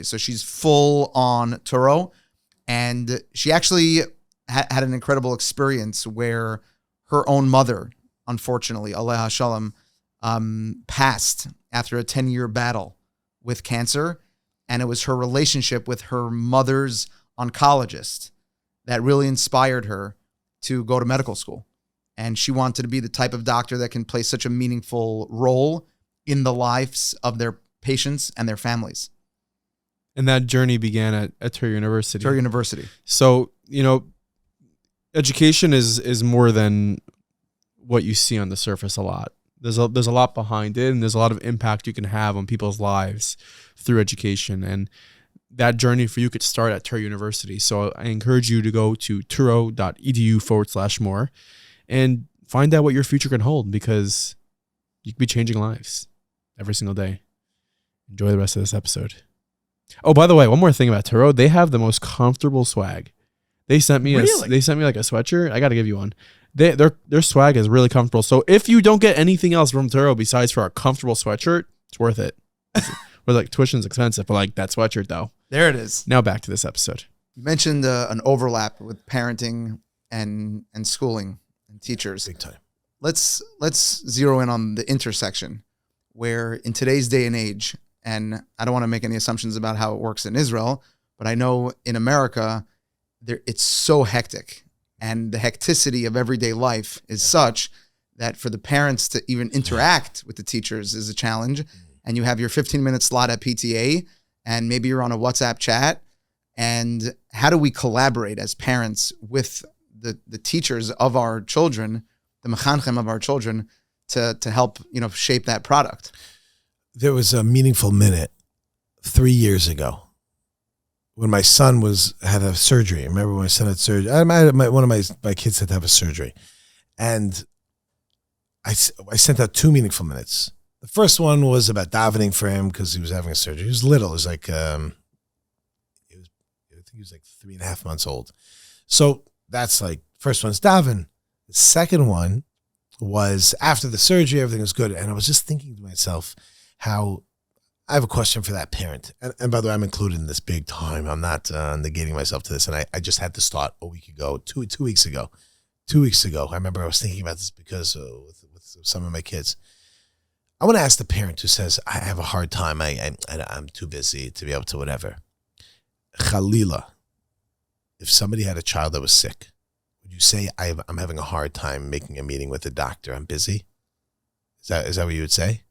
So she's full on Torah. And she actually had an incredible experience where her own mother, unfortunately, Aleha Shalom, passed after a 10-year battle with cancer. And it was her relationship with her mother's oncologist that really inspired her to go to medical school. And she wanted to be the type of doctor that can play such a meaningful role in the lives of their patients and their families. And that journey began at Torah University. So, education is more than what you see on the surface a lot. There's a lot behind it, and there's a lot of impact you can have on people's lives through education. And that journey for you could start at Torah University. So I encourage you to go to turo.edu/more and find out what your future can hold, because you could be changing lives every single day. Enjoy the rest of this episode. Oh, by the way, one more thing about Turo. They have the most comfortable swag. They sent me like a sweatshirt. I got to give you one. Their swag is really comfortable. So if you don't get anything else from Turo besides for a comfortable sweatshirt, it's worth it. But like tuition's expensive, but like that sweatshirt though. There it is. Now back to this episode. You mentioned an overlap with parenting and schooling and teachers. Big time. Let's zero in on the intersection where in today's day and age, and I don't want to make any assumptions about how it works in Israel, but I know in America, it's so hectic, and the hecticity of everyday life is such that for the parents to even interact with the teachers is a challenge. And you have your 15-minute slot at PTA, and maybe you're on a WhatsApp chat. And how do we collaborate as parents with the teachers of our children, the mechanchem of our children, to help shape that product? There was a meaningful minute 3 years ago when my son had a surgery. I remember when my son had surgery. One of my kids had to have a surgery, and I sent out 2 meaningful minutes. The first one was about davening for him because he was having a surgery. He was little. He was like, I think he was like 3.5 months old. So that's like, first one's daven. The second one was after the surgery, everything was good. And I was just thinking to myself how I have a question for that parent. And by the way, I'm included in this big time. I'm not negating myself to this. And I just had this thought a week ago, two weeks ago. 2 weeks ago, I remember I was thinking about this because with some of my kids. I want to ask the parent who says, I have a hard time. I'm too busy to be able to whatever. Chalila, if somebody had a child that was sick, would you say, I'm having a hard time making a meeting with the doctor? I'm busy? Is that what you would say?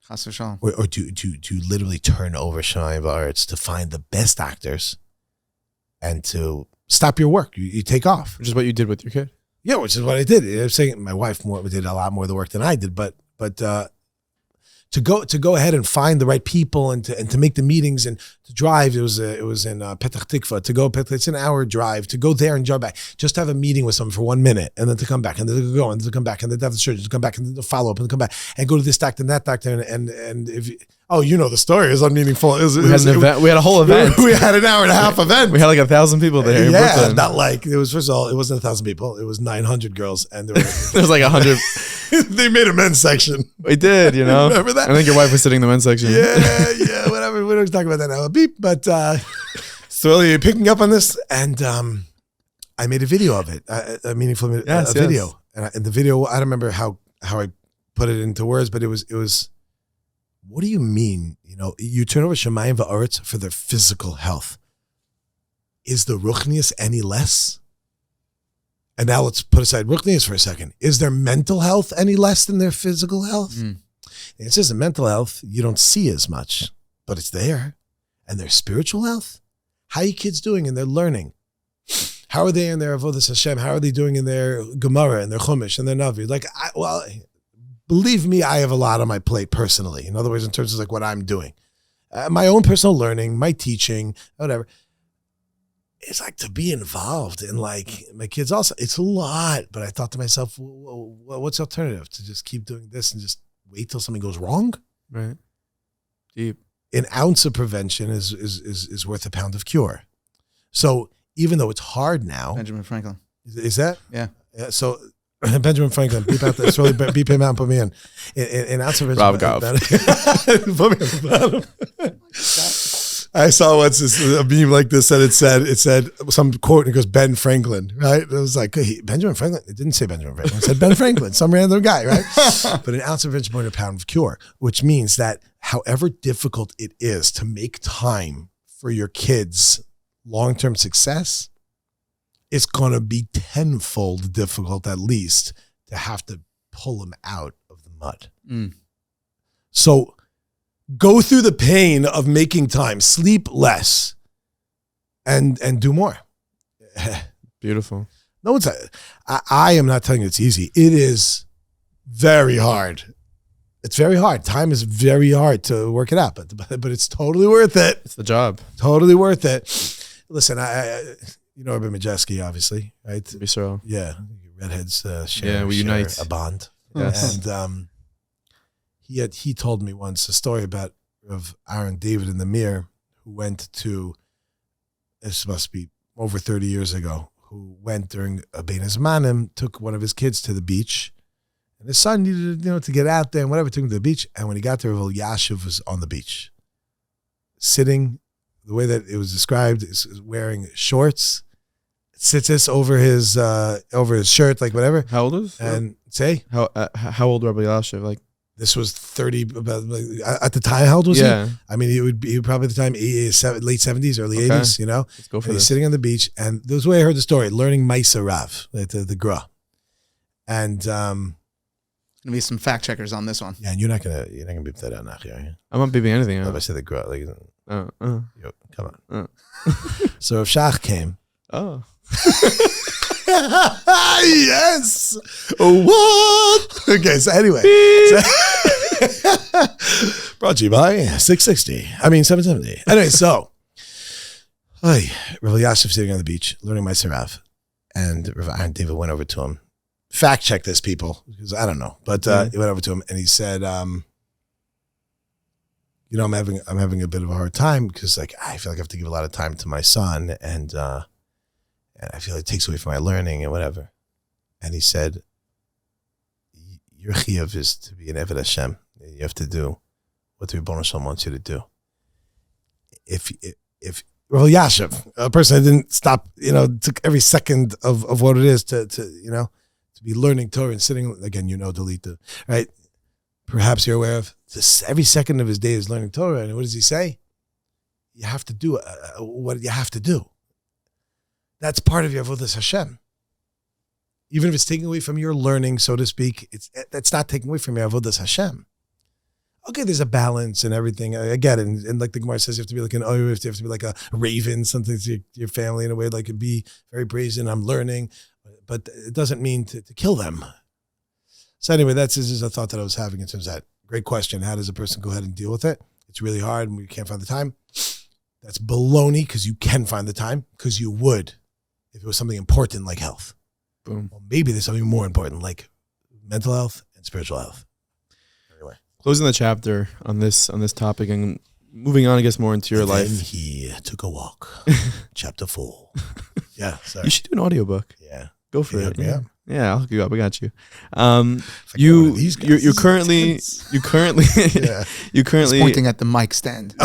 Chas v'shalom. Or do you literally turn over Shamayim v'aretz to find the best doctors and to stop your work? You take off. Which is what you did with your kid. Yeah, which is what I did. I'm saying my wife did a lot more of the work than I did, but to go ahead and find the right people and to make the meetings and to drive. It was in Petach Tikva. To go, it's an hour drive to go there and drive back. Just to have a meeting with someone for 1 minute and then to come back and then to go and then to come back and then to have the surgery to come back and then to follow up and come back and go to this doctor and that doctor and if the story is unmeaningful. We had a whole event. We had an hour and a half event. We had like 1,000 people there. In Brooklyn. Not like it was. First of all, it wasn't 1,000 people. It was 900 girls, and there was like 100. They made a men's section. We did, Remember that? I think your wife was sitting in the men's section. Yeah, whatever. We don't talk about that now. Beep. But so you're picking up on this, and I made a video of it, a meaningful video. And in the video, I don't remember how I put it into words, but it was. What do you mean? You turn over Shamayim v'aretz for their physical health. Is the ruchnius any less? And now let's put aside ruchnius for a second. Is their mental health any less than their physical health? It says in mental health, you don't see as much, but it's there. And their spiritual health? How are you kids doing in their learning? How are they in their avodas Hashem? How are they doing in their Gemara and their Chumash and their Navi? Believe me, I have a lot on my plate personally. In other words, in terms of like what I'm doing. My own personal learning, my teaching, whatever. It's like to be involved in like my kids also. It's a lot. But I thought to myself, what's the alternative? To just keep doing this and just wait till something goes wrong? Right. Deep. An ounce of prevention is worth a pound of cure. So even though it's hard now. Benjamin Franklin. Is that? Yeah. So Benjamin Franklin, beep out that. Really beep him out and put me in. An ounce of Rav Gav. Put me on the bottom. I saw once a meme like this and it said some quote and it goes, Ben Franklin, right? It was like, hey, Benjamin Franklin. It didn't say Benjamin Franklin. It said Ben Franklin, some random guy, right? But an ounce of prevention more than a pound of cure, which means that however difficult it is to make time for your kids' long-term success, it's going to be tenfold difficult at least to have to pull them out of the mud. So go through the pain of making time, sleep less, and do more. Beautiful. No, I am not telling you it's easy. It is very hard. It's very hard. Time is very hard to work it out, but it's totally worth it. It's the job. Totally worth it. Listen, I you know Rabbi Majeski, obviously, right? Yisrael. Yeah, redheads share. We unite a bond. Yes. And he told me once a story about of Aaron David in the Mir, who went to, this must be over 30 years ago, who went during a Bein Hazmanim, took one of his kids to the beach, and his son needed, to get out there and whatever, took him to the beach. And when he got there, Yashiv was on the beach, sitting, the way that it was described is wearing shorts, tzitzis over his shirt, like whatever. How old is? And say how old Rabbi Yashiv? Like this was 30 at the time. How old was he? I mean, he would probably at the time late 70s, early 80s. Let's go for and this. He's sitting on the beach, and this is the way I heard the story. Learning Maisa Rav, the Gra, and Gonna be some fact checkers on this one. yeah, and you're not gonna beep that out, Nachi, are you? I'm not beeping anything If I out. said the Gra, like, Yo, come on. So Rav Shach came. Oh. Yes. What? Okay. So anyway, brought to you by 660. I mean 770. Anyway, so Rabbi Yashiv sitting on the beach learning my Sarav, and Rav Aaron David went over to him. Fact check this, people, because I don't know, but he went over to him and he said, I'm having a bit of a hard time because like I feel like I have to give a lot of time to my son, and I feel it takes away from my learning and whatever. And he said, your chiyuv is to be an Eved Hashem. You have to do what the Rebbeinu Shalom wants you to do. If Yashiv, a person that didn't stop, took every second of what it is to be learning Torah and sitting, again, Delita, right? Perhaps you're aware of this, every second of his day is learning Torah. And what does he say? You have to do what you have to do. That's part of your avodas Hashem. Even if it's taking away from your learning, so to speak, that's not taking away from your avodas Hashem. Okay, there's a balance and everything. I get it. And like the Gemara says, you have to be like an you have to be like a raven, something to your family in a way, like be very brazen. I'm learning, but it doesn't mean to kill them. So anyway, that's just a thought that I was having in terms of that. Great question. How does a person go ahead and deal with it? It's really hard and we can't find the time. That's baloney, because you can find the time, because you would if it was something important like health. Boom. Well, maybe there's something more important like mental health and spiritual health. Anyway, Closing the chapter on this topic and moving on, I guess, more into your life. Then he took a walk. Chapter 4. Yeah, sorry. You should do an audiobook. Yeah. Go for it. Yeah. Yeah, I'll hook you up. I got you. You're currently He's pointing at the mic stand.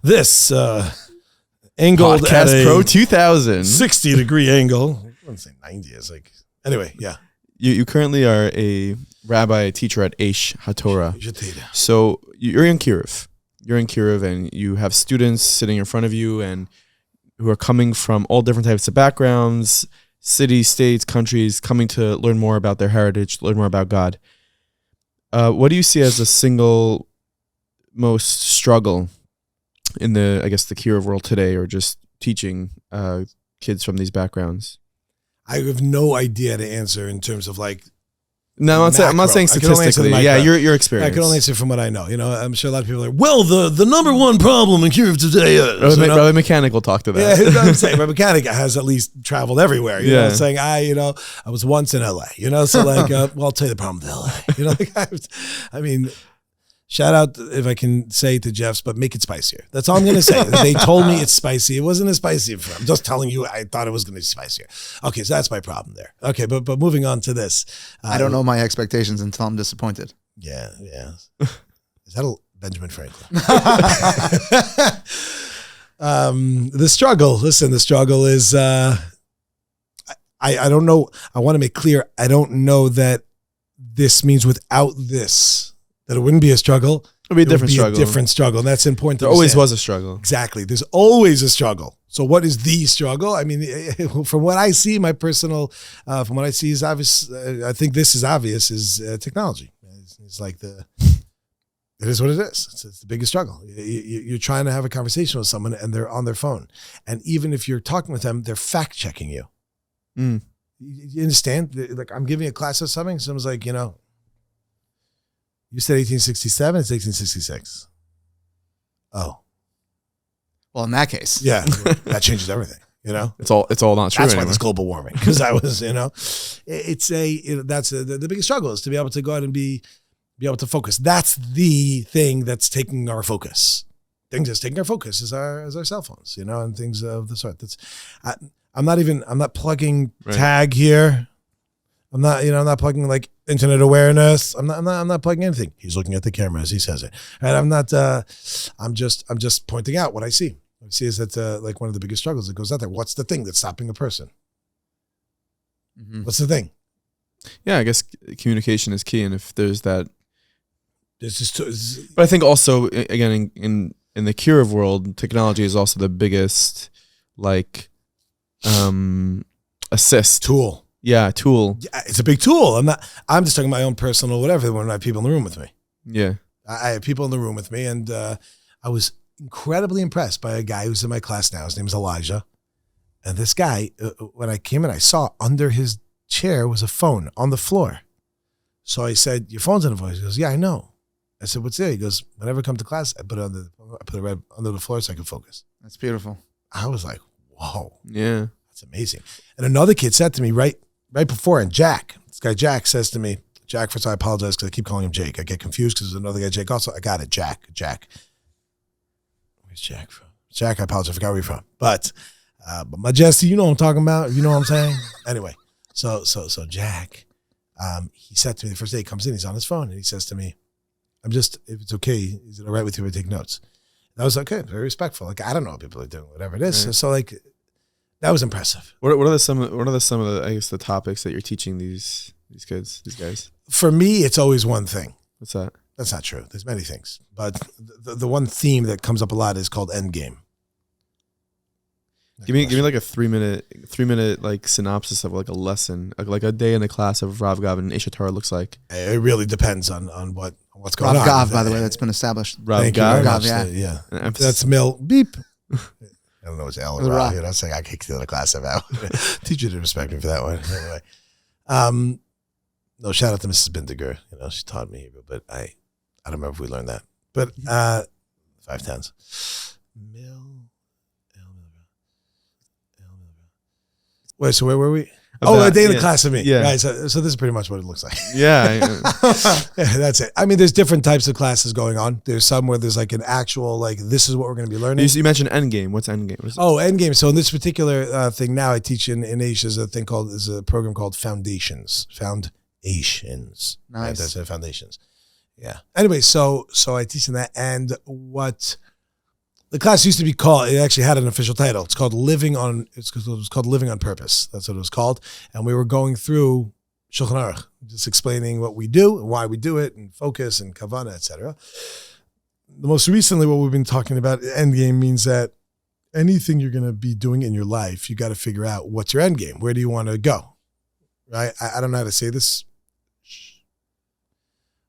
This angled at Podcast a Pro 2000. 60-degree angle. I wouldn't say 90. It's like, anyway, yeah. You currently are a rabbi, a teacher at Aish HaTorah. Jatida. So you're in Kiruv. You're in Kiruv, and you have students sitting in front of you and who are coming from all different types of backgrounds, cities, states, countries, coming to learn more about their heritage, learn more about God. What do you see as the single most struggle in the Kiruv world today, or just teaching kids from these backgrounds? I have no idea to answer in terms of like. No, I'm not saying statistically. Yeah, your experience. I can only answer from what I know. I'm sure a lot of people are like, well, the number one problem in Kiruv today is. Rabbi Mechanic will talk to that. Yeah, you know what I'm saying? Rabbi Mechanic has at least traveled everywhere. You know what I'm saying? I was once in LA, so like, well, I'll tell you the problem with LA. I mean, shout out, if I can say to Jeff's, but make it spicier. That's all I'm going to say. They told me it's spicy. It wasn't as spicy. I'm just telling you, I thought it was going to be spicier. Okay, so that's my problem there. Okay, but moving on to this. I don't know my expectations until I'm disappointed. Yeah. Is that a Benjamin Franklin? The struggle is, I don't know. I want to make clear, I don't know that this means without this, that it wouldn't be a struggle. It'll be a different struggle. And that's important to There always understand. was a struggle. Exactly. There's always a struggle. So what is the struggle? I mean, from what I see, my personal, from what I see is obvious. I think this is obvious, is technology. It's like it is what it is. It's the biggest struggle. You're trying to have a conversation with someone and they're on their phone. And even if you're talking with them, they're fact checking you. Mm. You understand? Like I'm giving a class of something. Someone's like, You said 1867. It's 1866. Oh, Well, in that case, yeah, that changes everything. You know, It's all not true that's why anymore. there's global warming, because I was, the biggest struggle is to be able to go out and be able to focus. That's the thing that's taking our focus. Thing that's taking our focus is our cell phones, and things of the sort. I'm not plugging Right. tag here. I'm not plugging like internet awareness. I'm not plugging anything. He's looking at the camera as he says it. And I'm just pointing out what I see. What I see is that like one of the biggest struggles that goes out there. What's the thing that's stopping a person? Mhm. What's the thing? Yeah, I guess communication is key, and if there's that, It's just but I think also again in the curative world, technology is also the biggest like assist. tool. Yeah, tool. Yeah, it's a big tool. I'm just talking my own personal whatever when I have people in the room with me. Yeah. I have people in the room with me, and I was incredibly impressed by a guy who's in my class now. His name is Elijah. And this guy, when I came in, I saw under his chair was a phone on the floor. So I said, "Your phone's on the floor." He goes, "Yeah, I know." I said, "What's there?" He goes, "Whenever I come to class, I put it right under the floor so I can focus." That's beautiful. I was like, "Whoa, Yeah. that's amazing." And another kid said to me right before, and this guy Jack says to me, Jack, first I apologize because I keep calling him Jake. I get confused because there's another guy, Jake. Also, I got it, Jack. Where's Jack from? Jack, I apologize. I forgot where you're from. But Majesty, you know what I'm talking about. You know what I'm saying? Anyway, so Jack, he said to me the first day he comes in, he's on his phone, and he says to me, if it's okay, is it all right with you if I take notes? And I was like, okay, very respectful. Like, I don't know what people are doing, whatever it is. Right. So like, that was impressive. What are some of the I guess the topics that you're teaching these kids, these guys? For me, it's always one thing. What's that? That's not true. There's many things. But the one theme that comes up a lot is called endgame. Give me like a 3-minute like synopsis of like a lesson, like a day in the class of Rav Gav and Aish HaTorah looks like. It really depends on what's going Rav on. Gav, by the way, that's been established. Rav Thank you very Gav. much. Gav, Yeah. An emphasis. That's Mill. Beep. I don't know what's L The or Ra. Ra. Saying I kicked the other class about. Teacher didn't respect me for that one. Anyway. No, shout out to Mrs. Bindiger. She taught me Hebrew, but I don't remember if we learned that. But 5 tens. Mill. Wait, so where were we? A day in the class of me. Yeah. Right. So this is pretty much what it looks like. Yeah. Yeah, that's it. I mean, there's different types of classes going on. There's some where there's like an actual, like, this is what we're going to be learning. You mentioned endgame. What's endgame? What is it? Oh, endgame. So in this particular thing now, I teach in Aish is a program called Foundations. Foundations. Right? Nice. That's it, Foundations. Yeah. Anyway, so I teach in that, and what the class used to be called, it actually had an official title. It's called Living on. It was called Living on Purpose. That's what it was called. And we were going through Shulchan Aruch, just explaining what we do and why we do it, and focus and kavana, etc. The most recently, what we've been talking about, endgame means that anything you're going to be doing in your life, you got to figure out what's your end game. Where do you want to go? Right? I don't know how to say this.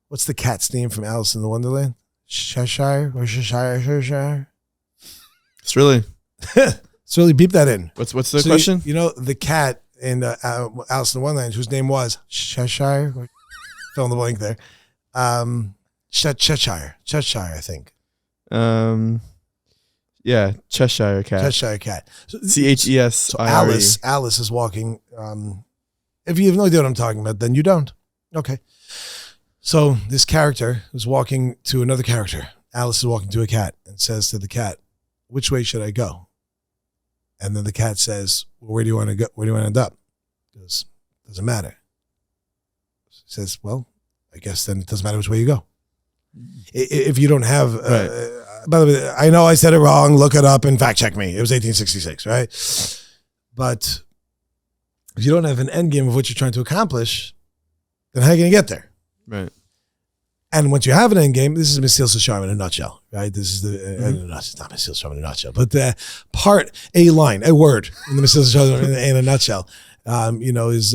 What's the cat's name from Alice in the Wonderland? Cheshire or Cheshire? It's really. Let's really beep that in. What's the question? The cat in Alice in the Wonderland, whose name was Cheshire. Fill in the blank there. Cheshire, I think. Yeah, Cheshire cat. Cheshire cat. CHESIRE. Alice is walking. If you have no idea what I'm talking about, then you don't. Okay. So this character is walking to another character. Alice is walking to a cat and says to the cat, "Which way should I go?" And then the cat says, "Well, where do you want to go? Where do you want to end up?" He goes, "Doesn't matter." He says, "Well, I guess then it doesn't matter which way you go." If you don't have, Right. By the way, I know I said it wrong. Look it up and fact check me. It was 1866, right? But if you don't have an end game of what you're trying to accomplish, then how are you going to get there? Right. And once you have an end game, this is Mesil Sharm in a nutshell, right? This is it's not Mesil Sharm in a nutshell, but the a word in the Mesil Sharm in a nutshell, is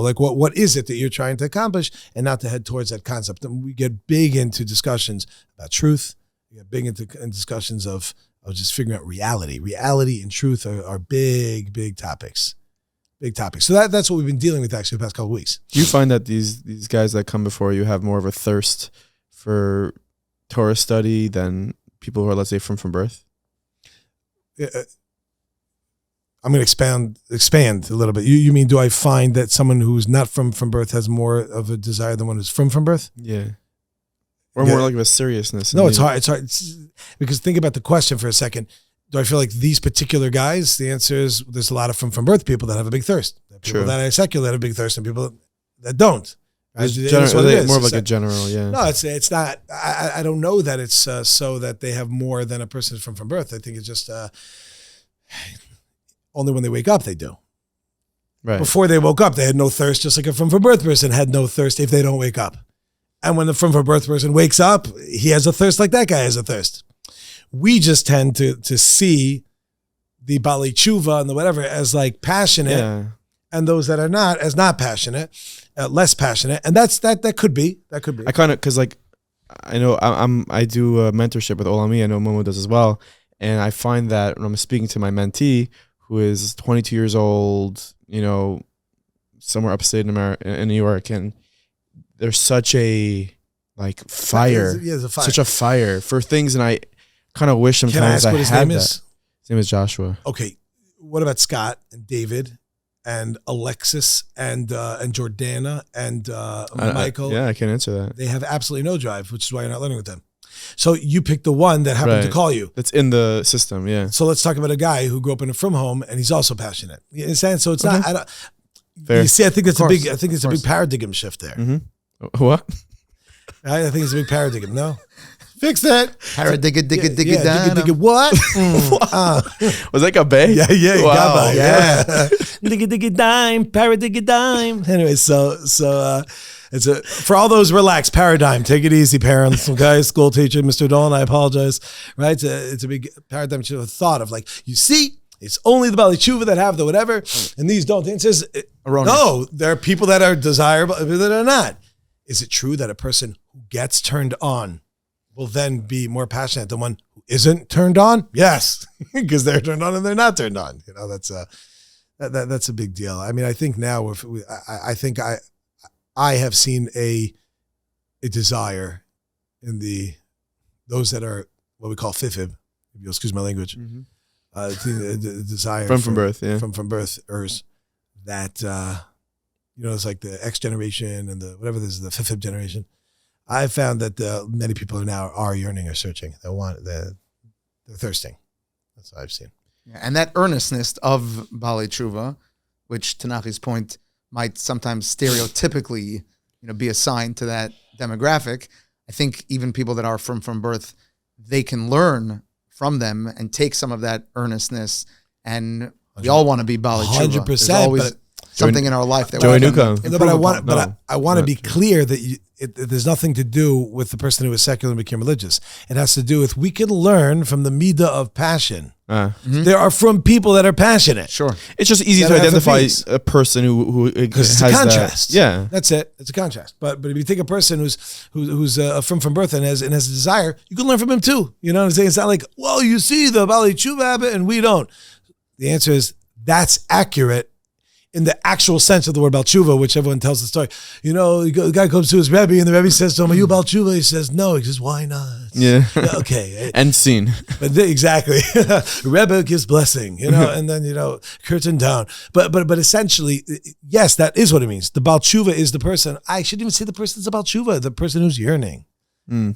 like what is it that you're trying to accomplish, and not to head towards that concept. And we get big into discussions about truth. We get big into discussions of just figuring out reality. Reality and truth are big topics. big topic. So that's what we've been dealing with actually the past couple of weeks. Do you find that these guys that come before you have more of a thirst for Torah study than people who are, let's say, from birth? I'm going to expand a little bit. You mean, do I find that someone who's not from birth has more of a desire than one who's from birth? Yeah. Or more like of a seriousness. No, it's hard. It's hard. Because think about the question for a second. Do I feel like these particular guys? The answer is there's a lot of from birth people that have a big thirst. People that are secular that have a big thirst, and people that don't. More of like a general, yeah. No, it's not. I don't know that it's so that they have more than a person from birth. I think it's just only when they wake up they do. Right. Before they woke up, they had no thirst, just like a from birth person had no thirst if they don't wake up. And when the from birth person wakes up, he has a thirst like that guy has a thirst. We just tend to see the Bali Tshuva and the whatever as like passionate, and those that are not as not passionate, less passionate, and that could be. I kind of, because like I know I do mentorship with Olami. I know Momo does as well, and I find that when I'm speaking to my mentee who is 22 years old, somewhere upstate in America, in New York, and there's such a fire, such a fire for things, and I kind of wish sometimes I had that. His name is Joshua. Okay, what about Scott and David and Alexis and Jordana and Michael? I can't answer that. They have absolutely no drive, which is why you're not learning with them. So you picked the one that happened to call you. That's in the system, yeah. So let's talk about a guy who grew up in a from home and he's also passionate. You understand? So it's not. You see, I think it's a big paradigm shift there. Mm-hmm. What? I think it's a big paradigm. No. Fix that. Paradigm, what? Was that a bay? Yeah. Wow. Yeah. Digga dime, paradigm dime. Anyway, so it's for all those relaxed paradigm. Take it easy, parents. Okay, school teacher, Mr. Dolan. I apologize. Right? It's a big paradigm thought of you see. It's only the Bali Tshuva that have the whatever, and these don't. It says, no, there are people that are desirable, that are not. Is it true that a person who gets turned on will then be more passionate than one who isn't turned on? Yes, because they're turned on and they're not turned on. That's a big deal. I mean, I think now, I have seen a desire in those that are what we call fifib, if you'll excuse my language. Mm-hmm. The desire from birth, from birthers that it's like the X generation and the whatever this is, the fifth generation. I found that many people are yearning or searching. They're thirsting. That's what I've seen. Yeah, and that earnestness of Bali Tshuva, which to Nachi's point might sometimes stereotypically be assigned to that demographic. I think even people that are from birth, they can learn from them and take some of that earnestness, and we all want to be Bali Tshuva. 100%. There's always something in our life that we can. I want to be clear that there's nothing to do with the person who is secular and became religious. It has to do with we can learn from the midah of passion. There are from people that are passionate. Sure, it's just easy to identify a person who because it's a contrast. Yeah, that's it. It's a contrast. But if you take a person who's from birth and has a desire, you can learn from him too. You know what I'm saying? It's not like, well, you see the Bali Tshuva habit and we don't. The answer is that's accurate in the actual sense of the word Bal Tshuva, which everyone tells the story. The guy comes to his Rebbe and the Rebbe says to him, are you Bal Tshuva? He says, no. He says, why not? Yeah. Okay. End scene. But exactly. Rebbe gives blessing, and then, curtain down. But essentially, yes, that is what it means. The Bal Tshuva is the person. I shouldn't even say the person is a Bal Tshuva, the person who's yearning.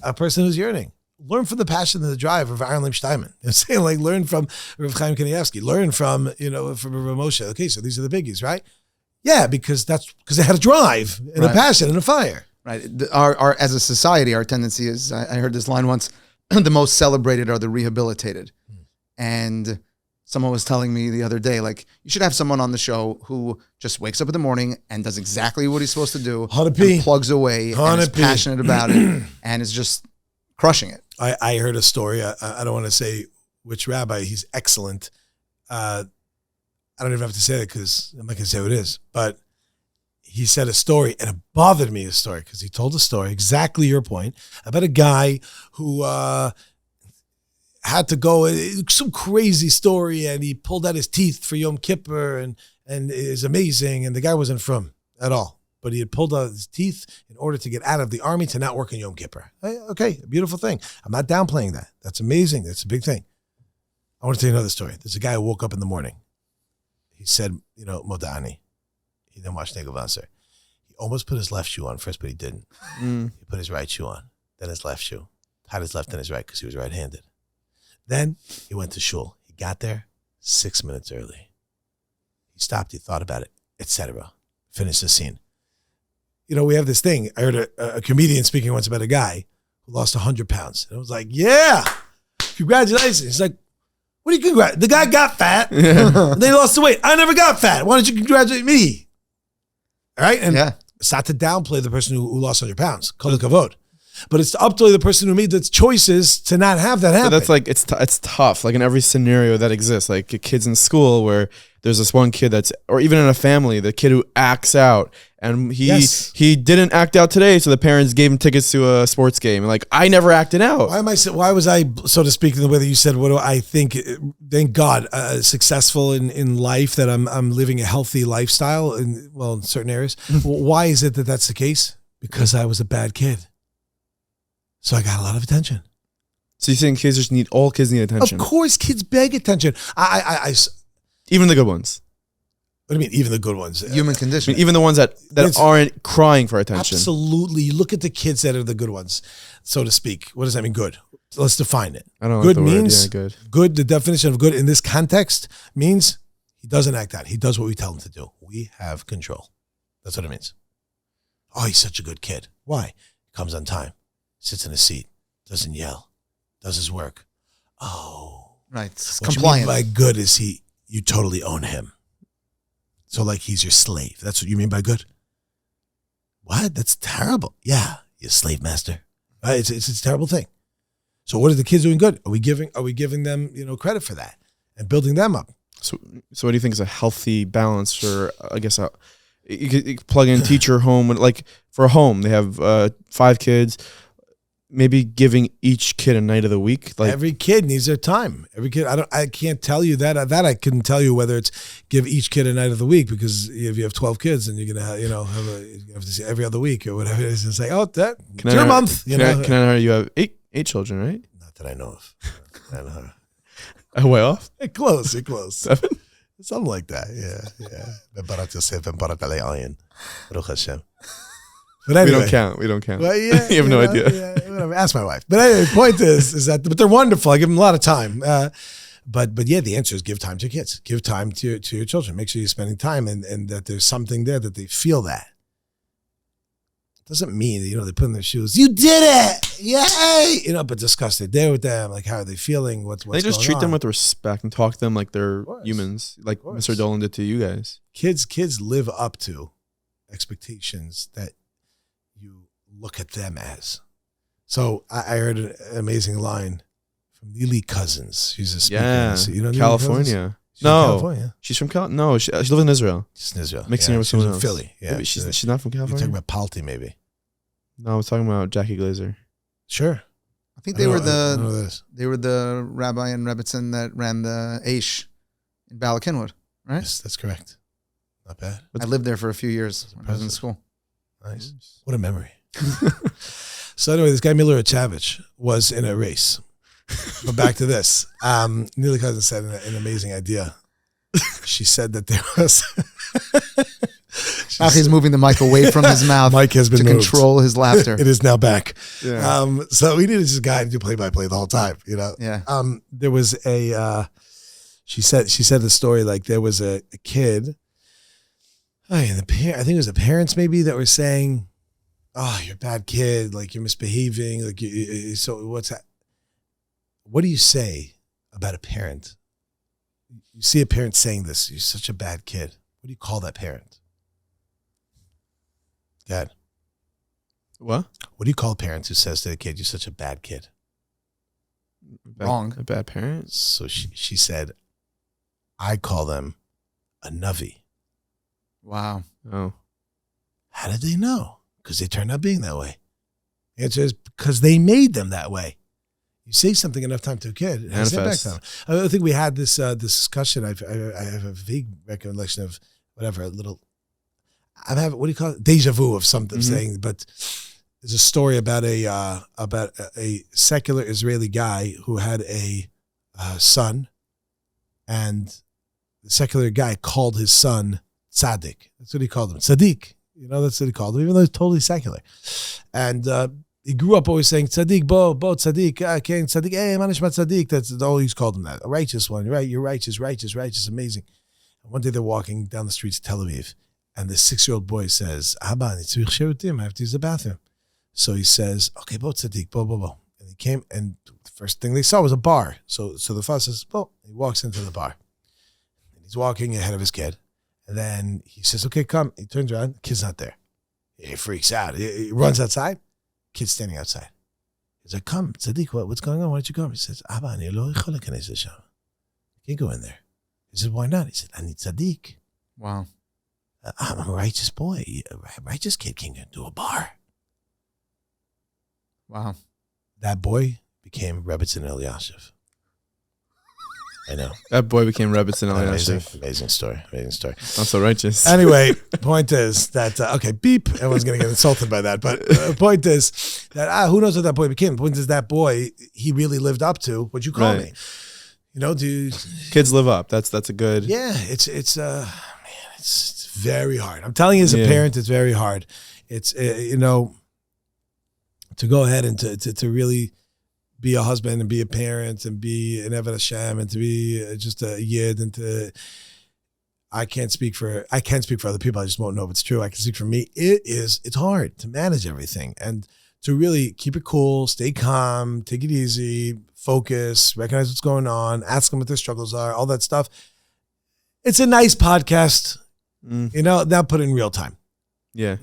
A person who's yearning. Learn from the passion and the drive of Aaron Leib Steinman. I'm saying, learn from Rav Chaim Kanievsky. Learn from Rav Moshe. Okay, so these are the biggies, right? Yeah, because they had a drive and a passion and a fire. Right. Our as a society, our tendency is, I heard this line once, the most celebrated are the rehabilitated. And someone was telling me the other day, you should have someone on the show who just wakes up in the morning and does exactly what he's supposed to do. 100p. And plugs away and is passionate about it and is just crushing it. I heard a story. I don't want to say which rabbi. He's excellent. I don't even have to say it because I'm not going to say who it is. But he said a story, and it bothered me, a story, because he told a story, exactly your point, about a guy who had to go, some crazy story, and he pulled out his teeth for Yom Kippur, and and is amazing. And the guy wasn't from at all, but he had pulled out his teeth in order to get out of the army to not work in Yom Kippur. Okay, a beautiful thing. I'm not downplaying that. That's amazing. That's a big thing. I want to tell you another story. There's a guy who woke up in the morning. He said, Modani. He didn't watch Negavaser. He almost put his left shoe on first, but he didn't. He put his right shoe on, then his left shoe. Tied his left and his right because he was right-handed. Then he went to shul. He got there 6 minutes early. He stopped. He thought about it, etc. Finished the scene. We have this thing. I heard a comedian speaking once about a guy who lost 100 pounds. And I was like, yeah, congratulations. He's like, what do you congratulate? The guy got fat. And they lost the weight. I never got fat. Why don't you congratulate me? All right? And it's not to downplay the person who lost 100 pounds. Kol hakavod. But it's up to the person who made the choices to not have that happen. But that's like, it's tough. Like in every scenario that exists, like kids in school where there's this one kid or even in a family, the kid who acts out and he didn't act out today. So the parents gave him tickets to a sports game. Like I never acted out. Why was I, so to speak, in the way that you said, what do I think, thank God, successful in life, that I'm living a healthy lifestyle in certain areas. Why is it that that's the case? Because I was a bad kid. So I got a lot of attention. So you think all kids need attention? Of course, kids beg attention. Even the good ones. What do you mean, even the good ones? Human condition. I mean, even the ones that aren't crying for attention. Absolutely. You look at the kids that are the good ones, so to speak. What does that mean, good? So let's define it. I don't good like the means word. Yeah, good. Good, the definition of good in this context means he doesn't act out. He does what we tell him to do. We have control. That's what it means. Oh, he's such a good kid. Why? He comes on time. Sits in his seat, doesn't yell, does his work. Oh. Right. It's what compliant. You mean by good is you totally own him. So like he's your slave. That's what you mean by good? What? That's terrible. Yeah, you're a slave master. Right? It's a terrible thing. So what are the kids doing good? Are we giving them, credit for that and building them up? So what do you think is a healthy balance for, I guess, you could plug in teacher home, like for a home, they have 5 kids. Maybe giving each kid a night of the week. Like every kid needs their time. Every kid. I can't tell you that. That I couldn't tell you whether it's give each kid a night of the week, because if you have 12 kids, then you're gonna have, you have to see every other week or whatever it is, and say, it's your month. Can I know you have eight children, right? Not that I know of. I know. Way off. You're close. 7. Something like that. Yeah. But anyway, we don't count. Well, yeah, you have no idea. Yeah, whatever. Ask my wife. But anyway, the point is that, but they're wonderful. I give them a lot of time. But yeah, the answer is give time to your kids. Give time to your children. Make sure you're spending time and that there's something there that they feel that. Doesn't mean that, they put in their shoes. You did it! Yay! But discuss their day with them. Like, how are they feeling? What's they just going treat on? them with respect and talk to them like they're humans, like Mr. Dolan did to you guys. Kids live up to expectations that you look at them as. So I heard an amazing line from Neely Cousins. She's a speaker. Yeah, California. California. She's from Cal. No, she lives in Israel. She's in Israel. Mixing her with someone else. Philly. Yeah, maybe she's not from California. You're talking about Palti, maybe. No, I was talking about Jackie Glazer. Sure. I think they were the rabbi and rebbitzin that ran the Aish in Bala Cynwyd, right? Yes, that's correct. Not bad. I lived there for a few years when I was in school. Nice. What a memory. So anyway, this guy Miller Chavich was in a race. But back to this. Neely Cousins said an amazing idea. She said that there was... He's moving the mic away from his mouth. Mike has been to moved. Control his laughter. It is now back. Yeah. So we needed this guy to do play-by-play the whole time, Yeah. There was she said the story, like there was a kid. I think it was the parents maybe that were saying, "Oh, you're a bad kid. Like you're misbehaving. Like so what's that? What do you say about a parent? You see a parent saying this. You're such a bad kid. What do you call that parent? Dad. What? What do you call a parent who says to the kid, "You're such a bad kid"? Wrong. A bad parent. So she said, "I call them a nuvi." Wow. Oh. How did they know? Because they turned out being that way. The answer is because they made them that way. You say something enough time to a kid, it has an impact on them. I think we had this discussion. I have a vague recollection of whatever, a little, I'm having, what do you call it? Deja vu of something saying, but there's a story about a secular Israeli guy who had a son, and the secular guy called his son Tzaddik. That's what he called him. Tzaddik. That's what he called him, even though he's totally secular. And he grew up always saying, Tzaddik, bo, Tzaddik, King Tzaddik, hey, Manishmat Tzaddik. That's all he's called him that. A righteous one, right? You're righteous, amazing. And one day they're walking down the streets of Tel Aviv, and the 6-year-old boy says, Abba, I have to use the bathroom. So he says, okay, bo, Tzaddik, bo. And he came, and the first thing they saw was a bar. So the father says, bo. He walks into the bar. And he's walking ahead of his kid. And then he says, okay, come. He turns around, the kid's not there. He freaks out. He runs outside. Kid's standing outside. He's like, come, Tzaddik, what's going on? Why don't you come? He says, Abba, I can't go in there. He said, why not? He said, I need Tzaddik. Wow. I'm a righteous boy. A righteous kid can't get into a bar. Wow. That boy became Rebbetzin Eliashiv. I know. That boy became Rebbetzin Eliashiv. Amazing story. Not so righteous. Anyway, point is that, okay, beep. Everyone's going to get insulted by that. But point is that, who knows what that boy became? The point is that boy, he really lived up to what you call me. Kids live up. That's a good. Yeah, it's very hard. I'm telling you as a parent, it's very hard. It's, to go ahead and to really be a husband and be a parent and be an Eved Hashem and to be just a Yid and I can't speak for other people. I just won't know if it's true. I can speak for me. It's hard to manage everything and to really keep it cool, stay calm, take it easy, focus, recognize what's going on, ask them what their struggles are, all that stuff. It's a nice podcast, now put it in real time. Yeah.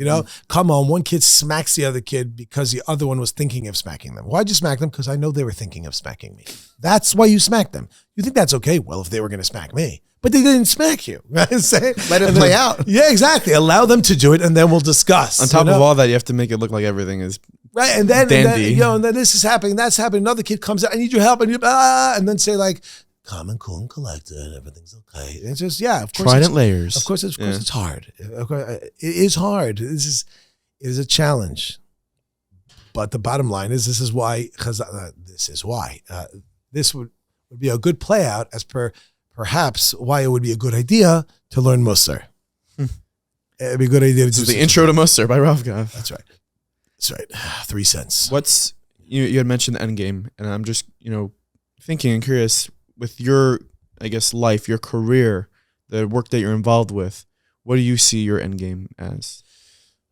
Come on, one kid smacks the other kid because the other one was thinking of smacking them. Why'd you smack them? Because I know they were thinking of smacking me. That's why you smacked them. You think that's okay? Well, if they were going to smack me. But they didn't smack you. Right? Let it play out. Yeah, exactly. Allow them to do it and then we'll discuss. On top of all that, you have to make it look like everything is right. And then, dandy. And then this is happening, that's happening. Another kid comes out, I need your help. And then say like, calm and cool and collected. Everything's okay. It's just, of course. Trident layers. Of course, it's hard. Of course, it is hard. It is a challenge. But the bottom line is this is why this would be a good play out as per perhaps why it would be a good idea to learn Musar. It'd be a good idea to do the intro to Musar by Rav Gav. That's right. 3 cents. What's you had mentioned the end game, and I'm just thinking and curious with your life, your career, the work that you're involved with. What do you see your end game as?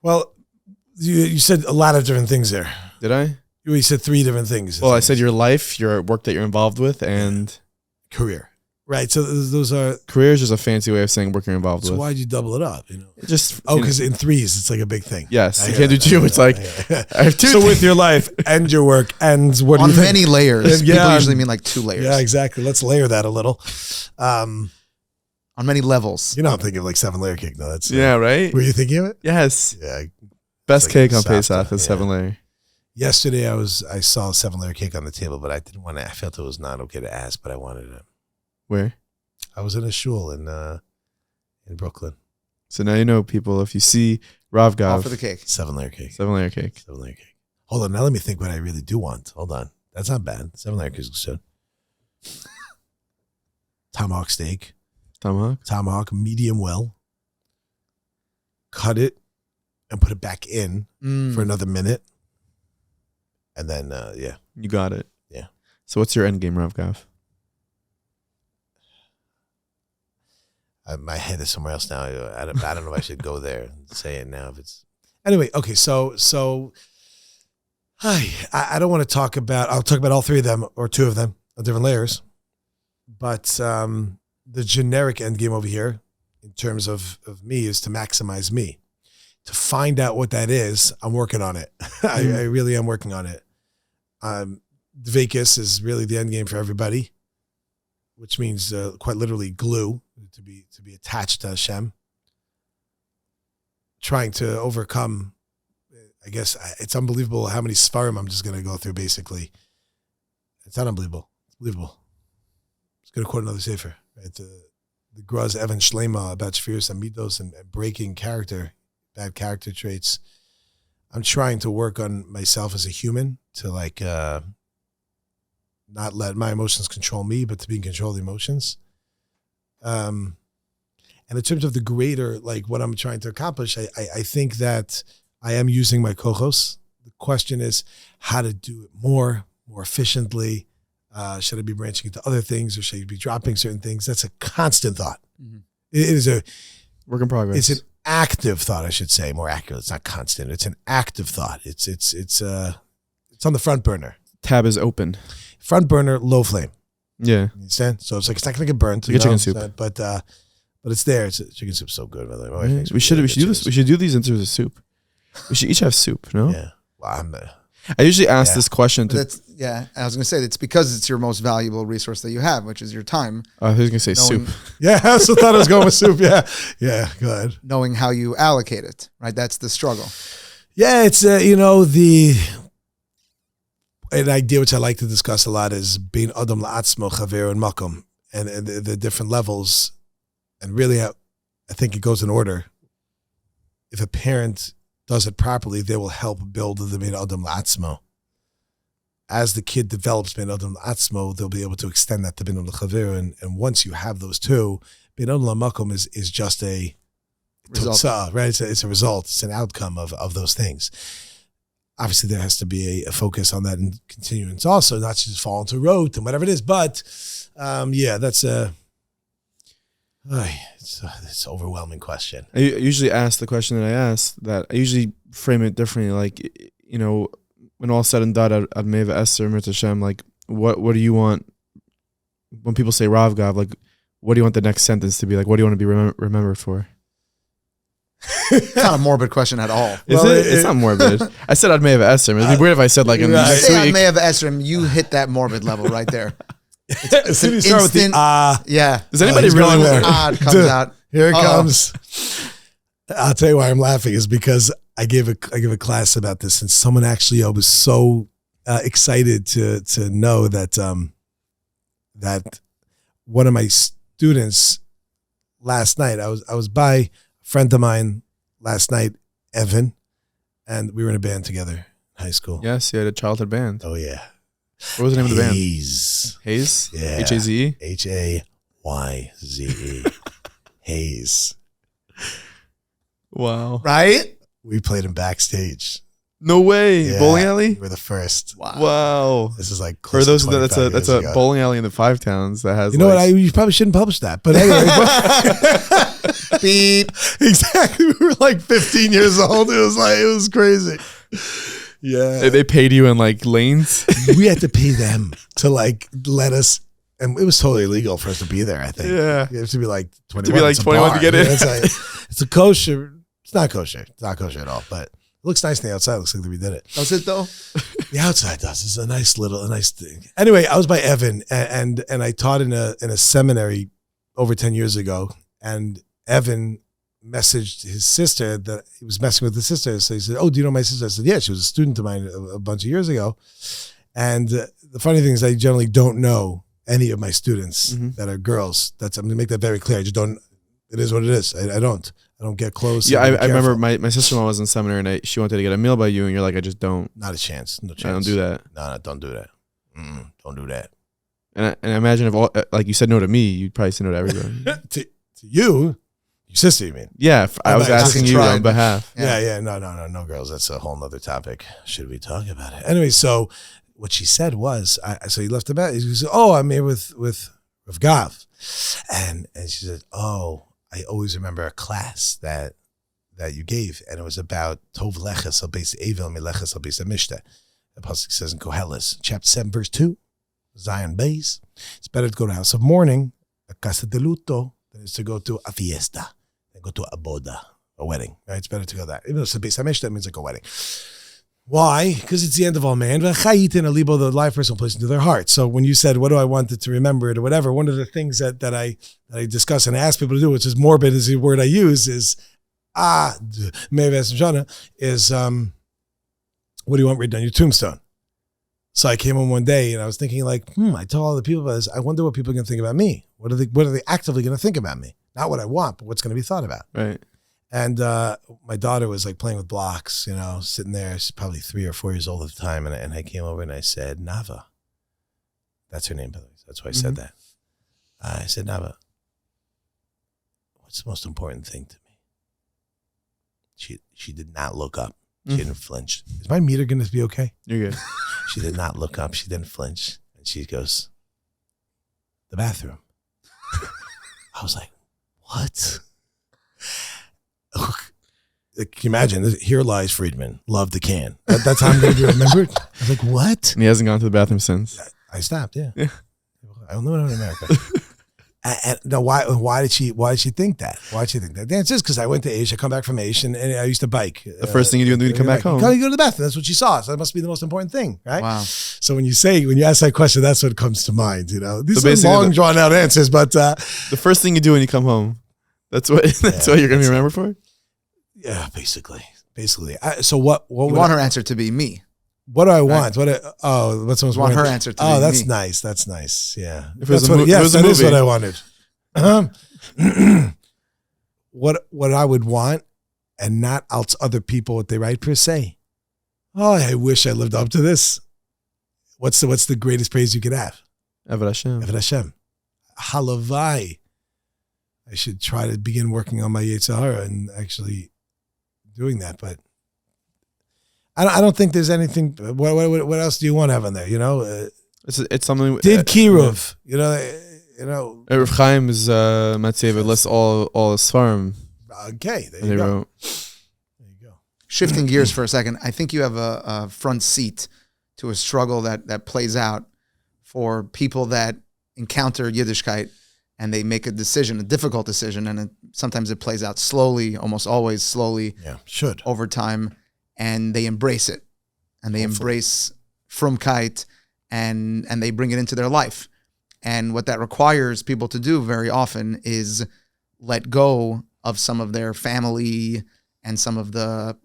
Well, you said a lot of different things there. Did I? You said 3 different things. Well, I said your life, your work that you're involved with, and career. Right. So those are career is just a fancy way of saying work you're involved with. So why'd you double it up? Because in 3s it's like a big thing. Yes, you can't do 2. It's like I have 2. So with your life and your work and what do you think? On many layers. People usually mean like 2 layers. Yeah, exactly. Let's layer that a little. On many levels. You're not thinking of like 7-layer cake, no? That's right. Were you thinking of it? Yes. Yeah. Best cake on Pesach is 7-layer. Yesterday I saw a 7-layer cake on the table, but I didn't want to. I felt it was not okay to ask, but I wanted it. Where? I was in a shul in Brooklyn. So now you know, people, if you see Rav Gav. All for the cake. 7-layer cake. 7-layer cake. 7-layer cake. Hold on. Now let me think what I really do want. Hold on. That's not bad. 7-layer cake is good. Tomahawk steak. Tomahawk, medium well. Cut it and put it back in for another minute. And then, You got it. Yeah. So what's your end game, Rav Gav? My head is somewhere else now. I don't know if I should go there and say it now. If it's anyway, okay. So, I don't want to talk about. I'll talk about all 3 of them or 2 of them on different layers. But the generic end game over here, in terms of me, is to maximize me. To find out what that is, I'm working on it. I really am working on it. Dveikus is really the end game for everybody, which means quite literally glue. To be attached to Hashem, trying to overcome. I guess it's unbelievable how many Sfarim I'm just going to go through. Basically, it's not unbelievable. It's believable. It's going to quote another sefer. Right? the Graz Evan Shlema about Shfiras Amidos and breaking bad character traits. I'm trying to work on myself as a human to like not let my emotions control me, but to be in control of the emotions. And in terms of the greater, like what I'm trying to accomplish, I think that I am using my kohos. The question is how to do it more efficiently. Should I be branching into other things, or should I be dropping certain things? That's a constant thought. Mm-hmm. It is a work in progress. It's an active thought, I should say, more accurate. It's not constant. It's an active thought. It's on the front burner. Tab is open. Front burner, low flame. Yeah. You understand? So it's like it's not gonna get burnt. Like chicken soup. But it's there. Chicken soup's so good, by the way. We should do this. We should do these into a soup. We should each have soup, no? Yeah. Well, I usually ask this question to. I was going to say it's because it's your most valuable resource that you have, which is your time. I was going to say soup. Yeah, I also thought I was going with soup. Yeah, go ahead. Knowing how you allocate it, right? That's the struggle. Yeah, it's an idea which I like to discuss a lot is being adam la'atzmo chaver and makom, and the different levels, and really, I think it goes in order. If a parent does it properly, they will help build the Bein Adam La'atzmo. As the kid develops Bein Adam La'atzmo, they'll be able to extend that to Bein Adam L'Chaver. And once you have those two, Bein Adam La'Makom is just a result, right? It's a result. It's an outcome of those things. Obviously, there has to be a focus on that and continuance also, not just fall into rote and whatever it is. But that's it's an overwhelming question. I usually ask the question that I asked, that I usually frame it differently. Like, when all said and done, Ad Meva Esther, Mirta Hashem, like, what do you want? When people say Rav Gav, like, what do you want the next sentence to be? Like, what do you want to be remembered for? It's not a morbid question at all. Is it? It's not morbid. I said Ad Meva Esther. It'd be weird if I said like you say Ad Meva Esther, you hit that morbid level right there. It's an instant, with the yeah. Does anybody really want comes out? Here it comes. I'll tell you why I'm laughing is because I gave a class about this, and someone actually was so excited to know that that one of my students last night, I was by a friend of mine last night, Evan, and we were in a band together in high school. Yes, you had a childhood band. Oh yeah. What was the name of the band? Hayes. Hayes? Yeah. H-A-Z-E? Hayze. Hayes. Wow. Right? We played him backstage. No way. Yeah, bowling alley? We were the first. Wow. This is like for those that's a ago. bowling alley in the Five Towns that has. You know what? You probably shouldn't publish that. But anyway, beep. Exactly. We were like 15 years old. It was crazy. Yeah. They paid you in like lanes. We had to pay them to like let us. And it was totally illegal for us to be there, I think. Yeah. You have to be like 21. To be like 21 to get in. It's a kosher. It's not kosher. It's not kosher at all. But it looks nice on the outside. It looks like we did it. Does it though? The outside does. It's a nice thing. Anyway, I was by Evan and I taught in a seminary over 10 years ago. And Evan messaged his sister that he was messing with his sister. So he said, "Oh, do you know my sister?" I said, "Yeah, she was a student of mine a bunch of years ago." And the funny thing is I generally don't know any of my students that are girls. I'm going to make that very clear. I just don't. It is what it is. I don't get close. Yeah, I remember my sister-in-law was in seminary and she wanted to get a meal by you and you're like, I just don't. Not a chance. No chance. I don't do that. No, don't do that. Don't do that. And I imagine if all, like you said no to me, you'd probably say no to everybody. to you, your sister, you mean? Yeah, I was asking you on behalf. Yeah. No, girls. That's a whole nother topic. Should we talk about it? Anyway, so what she said was, so he left the bed. He said, "Oh, I'm here with Rav Gav," and she said, "Oh, I always remember a class that you gave, and it was about Tov Leches al Beis Evil Mileches al Beis Hamishta." The pasuk says in Koheles, chapter 7, verse 2, Zion Beis. It's better to go to house of mourning, a casa de luto, than it's to go to a fiesta, than go to a boda, a wedding. Right? It's better to go that. Even though it's a Beis Hamishta, it means like a wedding. Why? Because it's the end of all man. The live person plays into their heart. So when you said, what do I want it to remember it or whatever, one of the things that I discuss and ask people to do, which is morbid is the word I use, is what do you want written on your tombstone? So I came home one day and I was thinking like, I tell all the people about this. I wonder what people are going to think about me. What are they actively going to think about me? Not what I want, but what's going to be thought about. Right. And my daughter was like playing with blocks, sitting there. She's probably 3 or 4 years old at the time. And I came over and I said, Nava. That's her name, by the way. That's why I said that. I said, Nava, what's the most important thing to me? She did not look up. She didn't flinch. Is my meter going to be okay? You're good. She did not look up. She didn't flinch. And she goes, the bathroom. I was like, what? Can you imagine? Here lies Friedman. Love the can. That's how I'm going to be remembered. I was like, what? And he hasn't gone to the bathroom since. I stopped, yeah. I don't know in America. And no, why did she think that? Why did she think that? The answer is because I went to Aish. I come back from Aish and I used to bike. The first thing you do when you come back home. You go to the bathroom. That's what she saw. So that must be the most important thing, right? Wow. So when you ask that question, that's what comes to mind. These So are long, drawn out answers, but the first thing you do when you come home, that's what you're going to be remembered for. Yeah, basically. So what you want her answer to be me? What do I want? What's the most want her answer to be that's me. nice. That's nice. Yeah. That is what I wanted. What I would want, and not out other people what they write per se. Oh, I wish I lived up to this. What's the greatest praise you could have? Eved Hashem. Eved Hashem. Halavai. I should try to begin working on my Yetzirah and actually doing that, but I don't think there's anything. What else do you want to have on there? It's something. Did Kiruv? Rav Chaim is Matzeva lists all Sfarim. Okay, there you go. There you go. Shifting gears for a second, I think you have a front seat to a struggle that plays out for people that encounter Yiddishkeit and they make a difficult decision, and sometimes it plays out slowly, almost always slowly. Yeah, over time. And they embrace it, and they embrace Frumkeit, and they bring it into their life. And what that requires people to do very often is let go of some of their family and some of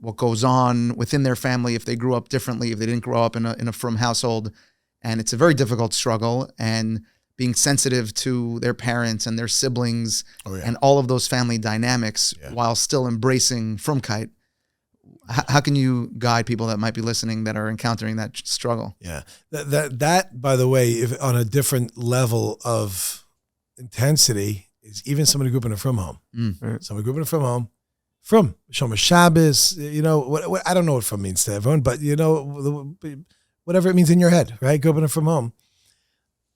what goes on within their family if they grew up differently, if they didn't grow up in a Frum household. And it's a very difficult struggle, and being sensitive to their parents and their siblings and all of those family dynamics while still embracing Frumkeit. How can you guide people that might be listening that are encountering that struggle? Yeah, that by the way, if on a different level of intensity, is even somebody who grew up in a Frum home. Right? Somebody grew up in a Frum home. Frum, Shomer Shabbos, what I don't know what Frum means to everyone, but whatever it means in your head, right? Grew up in a Frum home.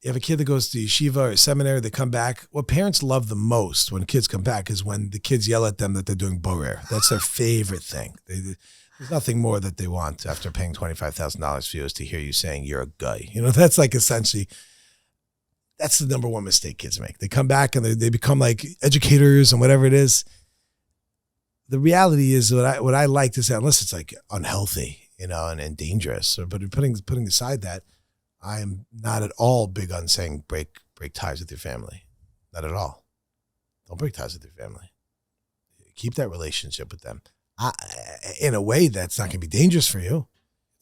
You have a kid that goes to yeshiva or seminary, they come back. What parents love the most when kids come back is when the kids yell at them that they're doing borer. That's their favorite thing. There's nothing more that they want after paying $25,000 for you is to hear you saying you're a guy. That's like essentially, that's the number one mistake kids make. They come back and they become like educators and whatever it is. The reality is what I like to say, unless it's like unhealthy, and dangerous, but putting aside that, I am not at all big on saying break ties with your family. Not at all. Don't break ties with your family. Keep that relationship with them. In a way that's not going to be dangerous for you.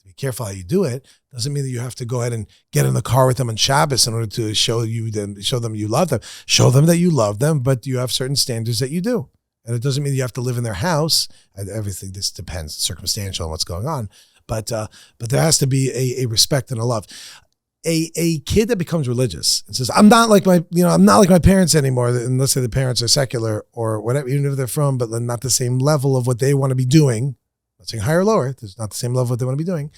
Be careful how you do it. Doesn't mean that you have to go ahead and get in the car with them on Shabbos in order to show them you love them. Show them that you love them, but you have certain standards that you do. And it doesn't mean you have to live in their house. Everything, this depends, circumstantial on what's going on. But there has to be a respect and a love. A kid that becomes religious and says, I'm not like my parents anymore, and let's say the parents are secular or whatever, even if they're from, but not the same level of what they want to be doing. I'm not saying higher or lower. There's not the same level of what they want to be doing.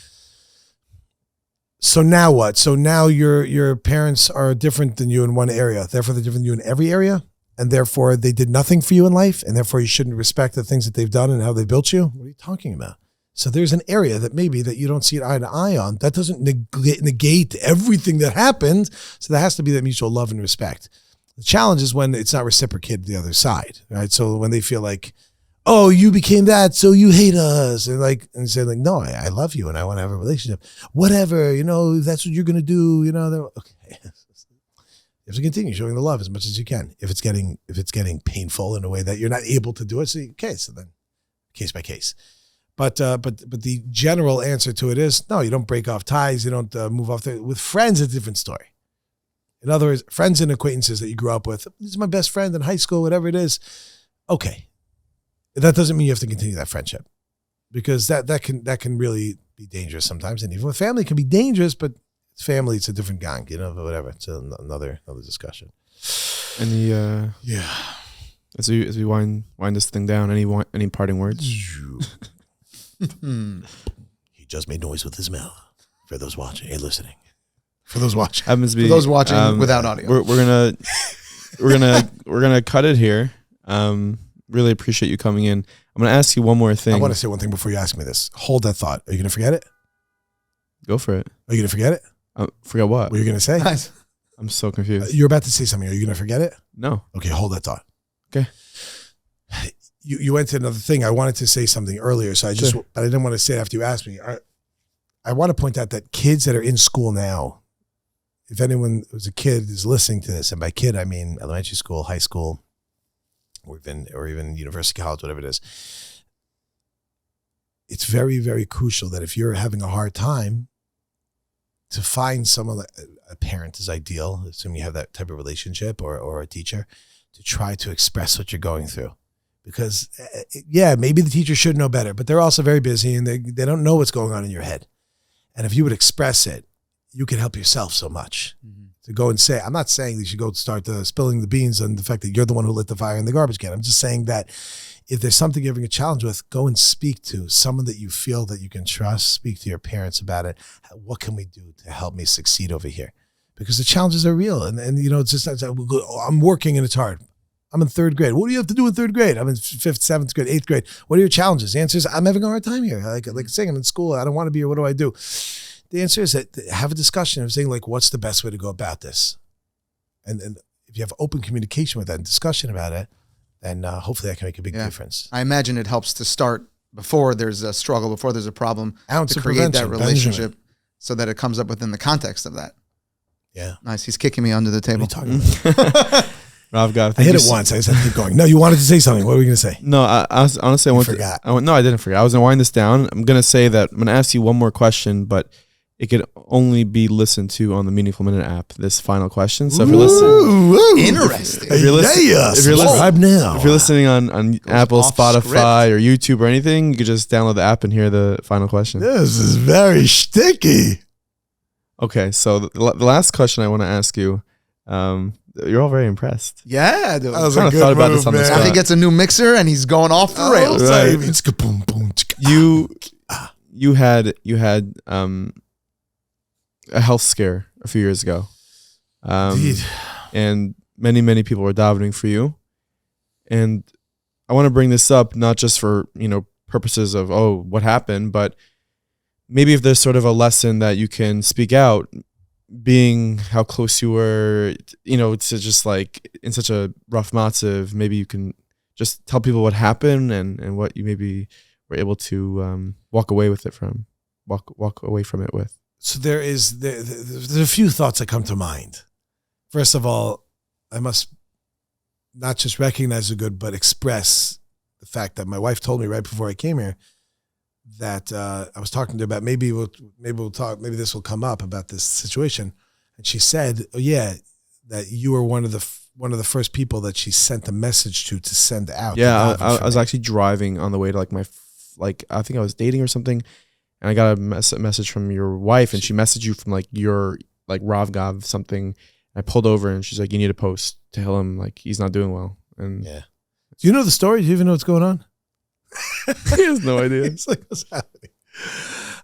So now what? So now your parents are different than you in one area. Therefore, they're different than you in every area. And therefore, they did nothing for you in life. And therefore, you shouldn't respect the things that they've done and how they built you. What are you talking about? So there's an area that maybe that you don't see eye to eye on. That doesn't negate everything that happened. So there has to be that mutual love and respect. The challenge is when it's not reciprocated the other side, right? So when they feel like, oh, you became that, so you hate us. And say like, no, I love you and I want to have a relationship. Whatever, that's what you're going to do. Okay. You have to continue showing the love as much as you can. If it's getting painful in a way that you're not able to do it, so then case by case. But the general answer to it is no. You don't break off ties. You don't move off. With friends, it's a different story. In other words, friends and acquaintances that you grew up with. This is my best friend in high school, whatever it is. Okay, that doesn't mean you have to continue that friendship, because that can really be dangerous sometimes. And even with family, it can be dangerous. But it's family. It's a different gang. But whatever. It's another discussion. And as we wind this thing down, any parting words? He just made noise with his mouth. For those watching, listening. For those watching, for those watching without audio, we're gonna cut it here. Really appreciate you coming in. I'm gonna ask you one more thing. I want to say one thing before you ask me this. Hold that thought. Are you gonna forget it? Go for it. Are you gonna forget it? Forget what? What are you gonna say? Nice. I'm so confused. You're about to say something. Are you gonna forget it? No. Okay, hold that thought. Okay. You went to another thing. I wanted to say something earlier, but I didn't want to say it after you asked me. I want to point out that kids that are in school now, if anyone who's a kid is listening to this, and by kid I mean elementary school, high school, or even university, college, whatever it is, it's very, very crucial that if you're having a hard time, to find someone, a parent is ideal, assuming you have that type of relationship, or a teacher, to try to express what you're going through. Because, maybe the teacher should know better, but they're also very busy and they don't know what's going on in your head. And if you would express it, you can help yourself so much. Mm-hmm. To go and say, I'm not saying that you should go start spilling the beans on the fact that you're the one who lit the fire in the garbage can. I'm just saying that if there's something you're having a challenge with, go and speak to someone that you feel that you can trust. Speak to your parents about it. What can we do to help me succeed over here? Because the challenges are real. And it's just, I'm working and it's hard. I'm in third grade. What do you have to do in third grade? I'm in fifth, seventh grade, eighth grade. What are your challenges? The answer is, I'm having a hard time here. Like saying, I'm in school. I don't want to be here. What do I do? The answer is that have a discussion of saying, like, what's the best way to go about this? And if you have open communication with that and discussion about it, then hopefully that can make a big difference. I imagine it helps to start before there's a struggle, before there's a problem, Ounce to of create that prevention, relationship Benjamin. So that it comes up within the context of that. Yeah. Nice. He's kicking me under the table. What are you talking about? Rav Gav, I hit it once. I just had to keep going. No, you wanted to say something. What were you going to say? No, I forgot. No, I didn't forget. I was going to wind this down. I'm going to say that I'm going to ask you one more question, but it could only be listened to on the Meaningful Minute app, this final question. So if you're listening, interesting. If you're listening on Apple, Spotify, or YouTube or anything, you could just download the app and hear the final question. This is very sticky. Okay, so the last question I want to ask you, you're all very impressed. Yeah, dude. I was kind of thought about this on the spot. Now he gets a new mixer and he's going off the rails. Right. You had a health scare a few years ago. Indeed. And many people were davening for you. And I want to bring this up not just for, purposes of, what happened, but maybe if there's sort of a lesson that you can speak out, being how close you were, to just like in such a rough matzav, maybe you can just tell people what happened and what you maybe were able to walk away from it with. So there's a few thoughts that come to mind. First of all, I must not just recognize the good, but express the fact that my wife told me right before I came here that I was talking to her about maybe this will come up about this situation, and she said, "Oh yeah, that you were one of the first people that she sent a message to send out." Yeah, I was actually driving on the way to I think I was dating or something, and I got a message from your wife, and she messaged you from your Rav Gav something. I pulled over, and she's like, "You need to post to tell him he's not doing well." And yeah, do you know the story? Do you even know what's going on? He has no idea. It's what's happening?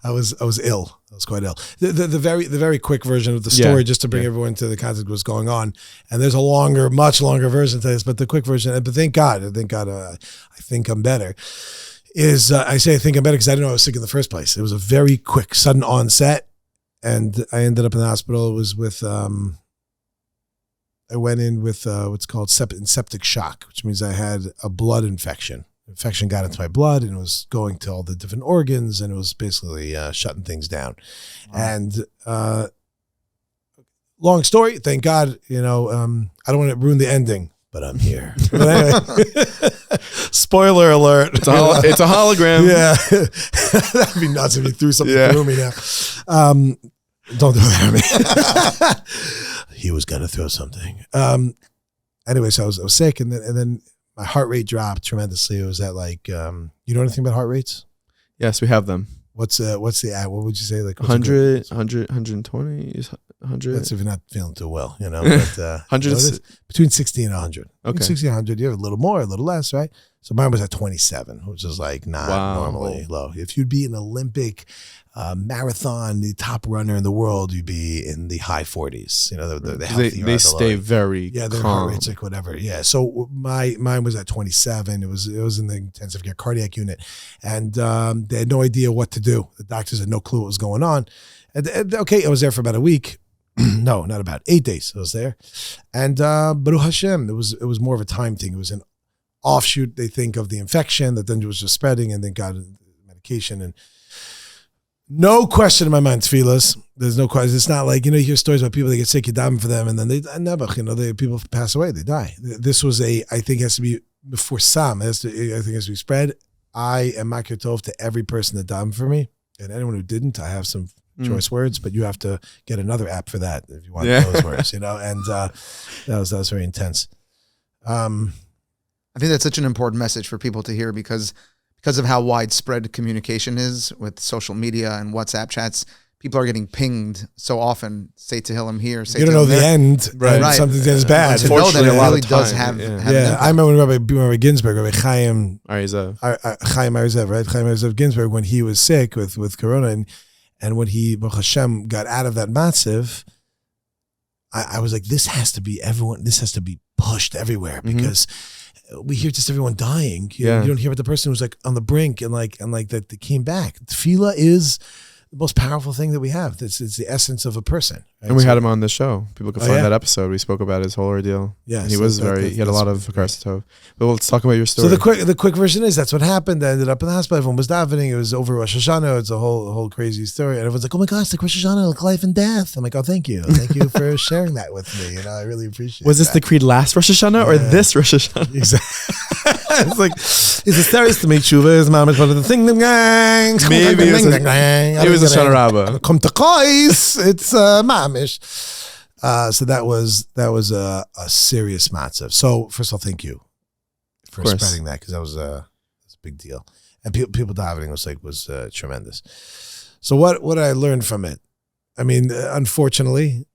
I was ill. I was quite ill. The very quick version of the story, just to bring everyone to the context of what's going on. And there's a much longer version to this, but the quick version. But thank God, I think I'm better. I say I think I'm better because I didn't know I was sick in the first place. It was a very quick, sudden onset, and I ended up in the hospital. It was with I went in with what's called septic shock, which means I had a blood infection. Infection got into my blood and it was going to all the different organs and it was basically shutting things down. Wow. And long story, thank God, I don't want to ruin the ending, but I'm here. But anyway, Spoiler alert. It's a hologram. Yeah. That'd be nuts if you threw something through me now. Don't do that at me. He was going to throw something. Anyway, so I was sick, and then my heart rate dropped tremendously. It was at like, you know anything about heart rates? Yes, we have them. What would you say? Like 100, 120 is 100. That's if you're not feeling too well, you know. But, 100 is between 60 and 100. Okay. Between 60 and 100, you have a little more, a little less, right? So mine was at 27, which is like not normally low. If you'd be an Olympic marathon, the top runner in the world, you'd be in the high 40s. You know, the healthy. They stay very their calm. heart rate's like whatever. Yeah. So mine was at 27. It was in the intensive care cardiac unit, and they had no idea what to do. The doctors had no clue what was going on. And okay, I was there for about a week. No, not about 8 days. I was there, and Baruch Hashem, it was more of a time thing. It was an offshoot, they think, of the infection that then was just spreading, and then got medication. And no question in my mind, tefillas. There's no question. It's not like, you know, you hear stories about people that get sick, you daven for them, and then people pass away, they die. This was I think has to be before some. I think it has to be spread. I am makir tov to every person that davened for me, and anyone who didn't, I have some choice words, but you have to get another app for that if you want those words, you know. And that was very intense. I think that's such an important message for people to hear because of how widespread communication is with social media and WhatsApp chats. People are getting pinged so often. Say Tehillim here. Say You don't know the end, right? Right. Something that's bad. To know that it really does have. Yeah, I remember when Rabbi Ginsburg, Rabbi Chaim Arizev. Chaim Arizev, right? Chaim Arizev Ginsburg, when he was sick with corona, and when he, Baruch Hashem, got out of that matziv, I was like, this has to be everyone. This has to be pushed everywhere because we hear just everyone dying. You don't hear about the person who's like on the brink and that they came back. Tefillah is the most powerful thing that we have. It's the essence of a person. Right? And we had him on the show. People can find that episode. We spoke about his whole ordeal. Yeah, and he was he had a lot of Karstatov. But let's talk about your story. So the quick version is that's what happened. I ended up in the hospital. Everyone was davening. It was over Rosh Hashanah. It's a whole crazy story. And everyone's like, "Oh my gosh, like Rosh Hashanah, like life and death." I'm like, "Oh, thank you for sharing that with me. You know, I really appreciate it." Was this decreed last Rosh Hashanah or this Rosh Hashanah? Exactly. It's like, it's a series to make tshuva. His mom is one of the thing. Maybe it was a Shana Rabbah. Come to Kais. It's mamish. So that was a serious matzav. So first of all, thank you for spreading that because that was a big deal, and people davening was tremendous. So what I learned from it, I mean, unfortunately,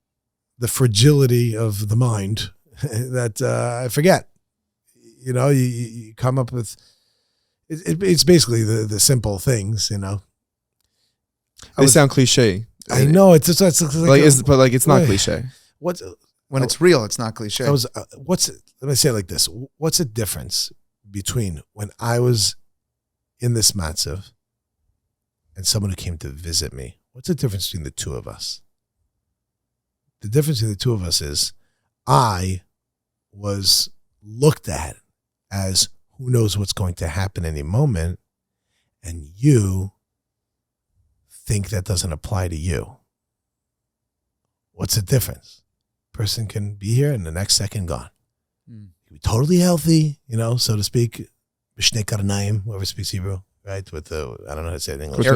the fragility of the mind that I forget. You know, you come up with it's basically the simple things. You know, They sound cliche. I know it's like but it's not cliche. When it's real, it's not cliche. Let me say it like this: what's the difference between when I was in this matzav and someone who came to visit me? What's the difference between the two of us? The difference between the two of us is I was looked at as who knows what's going to happen any moment, and you think that doesn't apply to you. What's the difference? Person can be here and the next second gone. He can be totally healthy, you know, so to speak. B'shnei karnaim, whoever speaks Hebrew, right? With the, I don't know how to say it in English.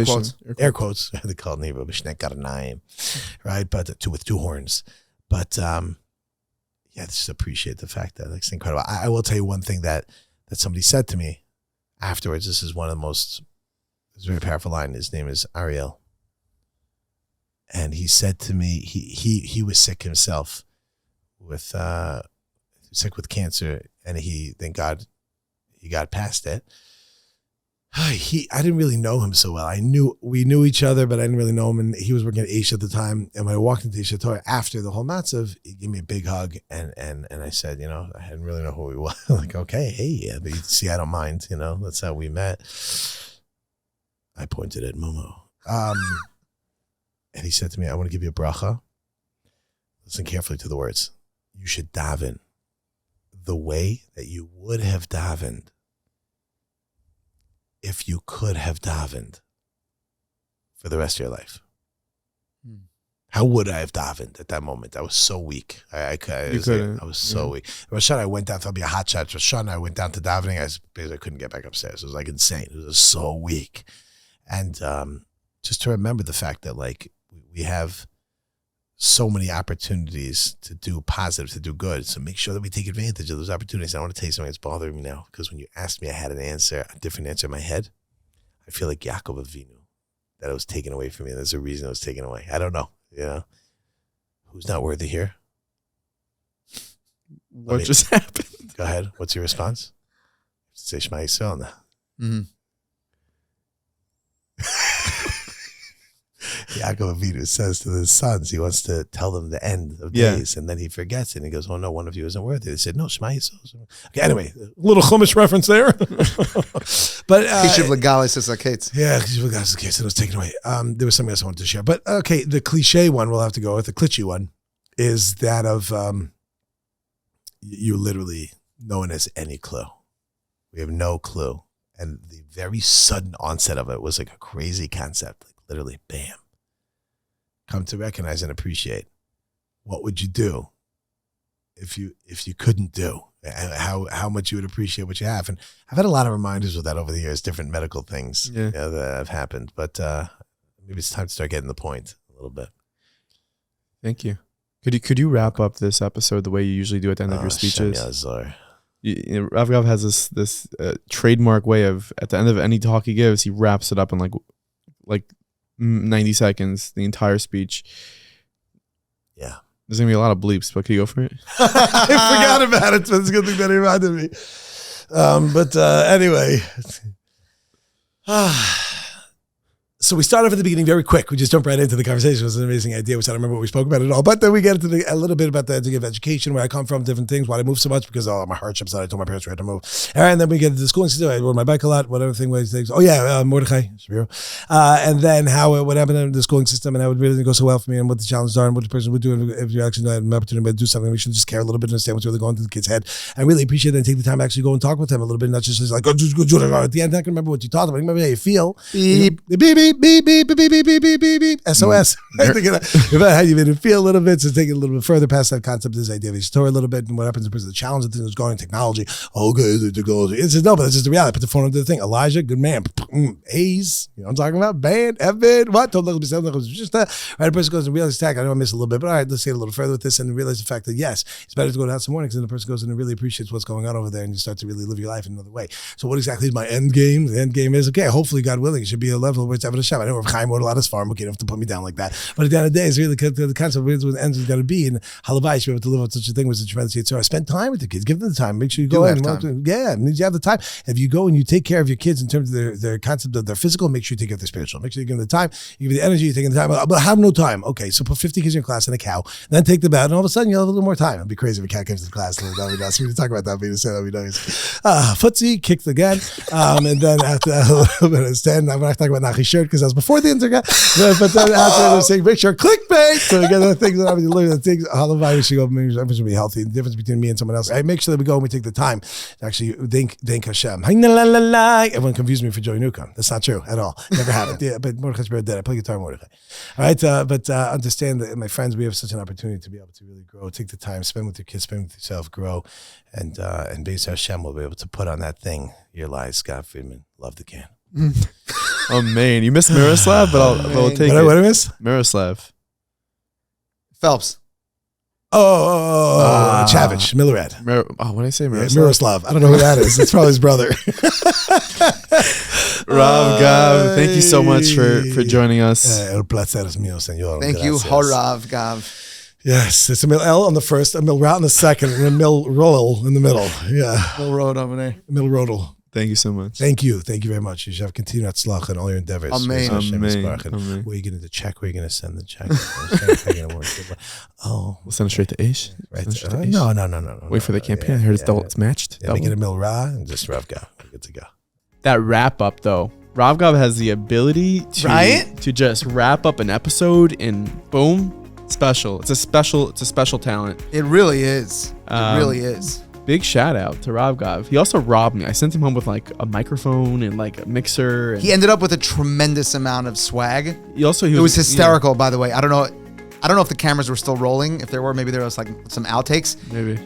Air quotes. They call it in Hebrew, b'shnei karnaim, right? But with two horns. But just appreciate the fact that it's incredible. I will tell you one thing that somebody said to me afterwards. This is one of the most, it's a very powerful line. His name is Ariel. And he said to me, he was sick himself with cancer, and thank God, he got past it. I didn't really know him so well. We knew each other, but I didn't really know him. And he was working at Aish at the time. And when I walked into Aish HaTorah after the whole matzav, he gave me a big hug, and I said, you know, I didn't really know who he was. Like, okay, hey, yeah, but you see, I don't mind. You know, that's how we met. I pointed at Momo. And he said to me, I want to give you a bracha. Listen carefully to the words. You should daven the way that you would have davened if you could have davened for the rest of your life. How would I have davened at that moment? I was so weak. I was so weak. Rosh Hashanah, I went down to be a hot shot. Rosh Hashanah, I went down to davening. I couldn't get back upstairs. It was like insane. It was so weak. And just to remember the fact that like we have so many opportunities to do positive, to do good. So make sure that we take advantage of those opportunities. I want to tell you something that's bothering me now, because when you asked me, I had a different answer in my head. I feel like Yaakov Avinu, that it was taken away from me. There's a reason it was taken away. I don't know. Who's not worthy here? What just happened? Go ahead. What's your response? Say Shema Yisrael now. Mm-hmm. Yaakov Avinu says to his sons, he wants to tell them the end of days, and then he forgets it, and he goes, oh no, one of you isn't worthy. They said, no, Shema Yisrael. Okay, anyway, a little Chumash reference there. But Kishiv Legalis is Akates. Yeah, Kishiv Legalis is Akates. It was taken away. There was something else I wanted to share. But okay, the cliche one we'll have to go with, the klitschy one, is that of you literally, no one has any clue. We have no clue. And the very sudden onset of it was like a crazy concept. Like literally, bam. Come to recognize and appreciate. What would you do if you couldn't do? How much you would appreciate what you have? And I've had a lot of reminders of that over the years, different medical things that have happened. But maybe it's time to start getting the point a little bit. Thank you. Could you wrap up this episode the way you usually do at the end of your speeches? Rav Gav has this trademark way of, at the end of any talk he gives, he wraps it up in like 90 seconds, the entire speech. Yeah. There's going to be a lot of bleeps, but can you go for it? I forgot about it, so it's a good thing that he reminded me. Anyway. So we start off at the beginning very quick. We just jump right into the conversation. It was an amazing idea, which I don't remember what we spoke about at all. But then we get into a little bit about the education, where I come from, different things, why I moved so much, because my hardships that I told my parents we had to move. And then we get into the schooling system. I rode my bike a lot, whatever thing was things. Oh yeah, Mordechai, Shapiro. And then what happened in the schooling system, and how it really didn't go so well for me, and what the challenges are, and what the person would do if you actually had an opportunity to do something. We should just care a little bit and understand what's really going through the kid's head. I really appreciate that and take the time to actually go and talk with them a little bit, not just like, at the end, I can remember what you talked about. Remember how you feel. Beep, beep, beep, beep, beep, beep, beep, beep, beep, beep, beep, SOS. About how you made it feel a little bit, so take it a little bit further past that concept, this idea of Aish HaTorah a little bit, and what happens in the challenge of things going, technology. Okay, the technology. It's just, no, but it's just the reality. Put the phone under the thing. Elijah, good man. A's, you know what I'm talking about? Band, Evan, what? Just that. Right, a person goes and realizes attack. I know I missed a little bit, but all right, let's get a little further with this and realize the fact that yes, it's better to go down some mornings, and the person goes in and really appreciates what's going on over there, and you start to really live your life in another way. So what exactly is my end game? The end game is, okay, hopefully, God willing, it should be a level where it's having a shot. I know Rav Chaim wrote a lot of farm, okay, you don't have to put me down like that. But at the end of the day, it's really the concept of what the end is going to be. And halavai, should be able to live up such a thing with a tremendous Yitzhak. Spend time with the kids. Give them the time. Make sure you go in. Yeah, you have the time. If you go and you take care of your kids in terms of their concept of their physical, make sure you take care of their spiritual. Make sure you give them the time. You give them the energy. You take them the time. But I have no time. Okay, so put 50 kids in your class and a cow. Then take them out, and all of a sudden you'll have a little more time. It'd be crazy if a cat comes to the class. That would be nice. We can talk about that. That would be nice. Footsie, kicked again. And then after a little bit of stand, I'm not talking about Nachi's shirt because that was before the internet. But then after saying, make sure clickbait. So again, the things that I'm looking at things, halavai, we should go, everyone should be healthy. The difference between me and someone else. I make sure that we go and we take the time to actually thank Hashem. Everyone confused me for Joey Newcomb. That's not true at all. Never happened. Yeah, but Mordechai's brother did. I play guitar, Mordechai. All right, but understand that, my friends, we have such an opportunity to be able to really grow. Take the time, spend with your kids, spend with yourself, grow, and Beis Hashem will be able to put on that thing. Your lies, Scott Friedman. Love the can. Oh man, you missed Miroslav, but I'll take it. What did I miss? Miroslav. Phelps. Chavich, Millerad. What did I say? Miroslav. I don't know who that is. It's probably his brother. Rav Gav, thank you so much for joining us. El placer es mío, señor. Thank you, Rav Gav. Yes, it's a Mil L on the first, a Mil Rat on the second, and a Mil Roll in the middle. Yeah. Mil Road over there. Mil Rodel. Thank you so much. Thank you very much. You should have continued tzlach in all your endeavors. Amen. Amen. Where are you going to check? Where are you going to send the check? We'll send it straight to Aish. Right. No. Wait for the campaign. I heard it's matched. Yeah, make it a Mil Ra and just Rav Gav. We're good to go. That wrap up though. Rav Gav has the ability to just wrap up an episode and boom. Special. It's a special talent. It really is. It really is. Big shout out to Rav Gav. He also robbed me. I sent him home with like a microphone and like a mixer. He ended up with a tremendous amount of swag. It was hysterical, by the way. I don't know I don't know if the cameras were still rolling. If there were, maybe there was like some outtakes. Maybe.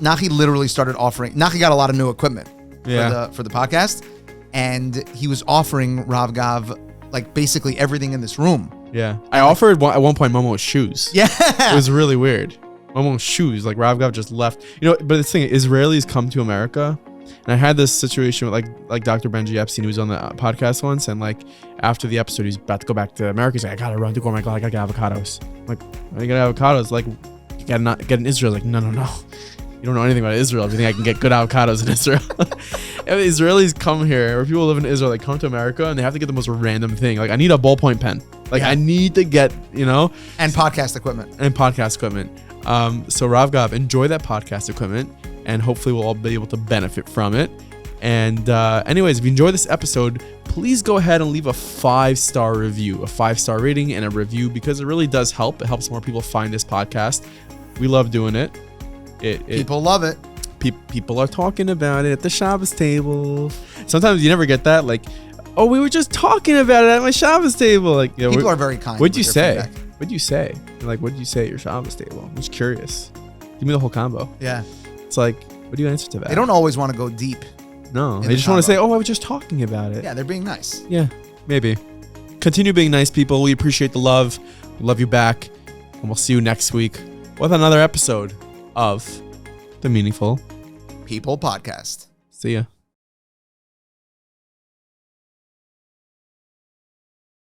Nachi literally started offering. Nachi got a lot of new equipment Yeah. for the podcast, and he was offering Rav Gav like basically everything in this room. Yeah. I offered at one point Momo's shoes. Yeah, It was really weird. Momo's shoes. Like Rav Gav just left. You know, but the thing is, Israelis come to America. And I had this situation with like Dr. Benji Epstein, who was on the podcast once, and like after the episode, he's about to go back to America. He's like, I gotta run to go. I gotta get avocados. I'm like, why do you get avocados? Like, you gotta not get in Israel. Like, no. You don't know anything about Israel. If you think I can get good avocados in Israel. Israelis come here, or people who live in Israel, they come to America and they have to get the most random thing. Like, I need a ballpoint pen. Like, I need to get, and podcast equipment. So Rav Gav, enjoy that podcast equipment, and hopefully we'll all be able to benefit from it. And anyways, if you enjoyed this episode, please go ahead and leave a 5-star review, a 5-star rating and a review, because it really does help. It helps more people find this podcast. We love doing it. People love it. People are talking about it at the Shabbos table. Sometimes you never get that, like, oh, we were just talking about it at my Shabbos table. Like, people are very kind. What'd you say? What'd you say? Like, what'd you say at your Shabbos table? I'm just curious. Give me the whole combo. Yeah. It's like, what do you answer to that? They don't always want to go deep. No, they just want to say, oh, I was just talking about it. Yeah, they're being nice. Yeah, maybe. Continue being nice, people. We appreciate the love. We love you back. And we'll see you next week with another episode of the Meaningful People Podcast. See ya.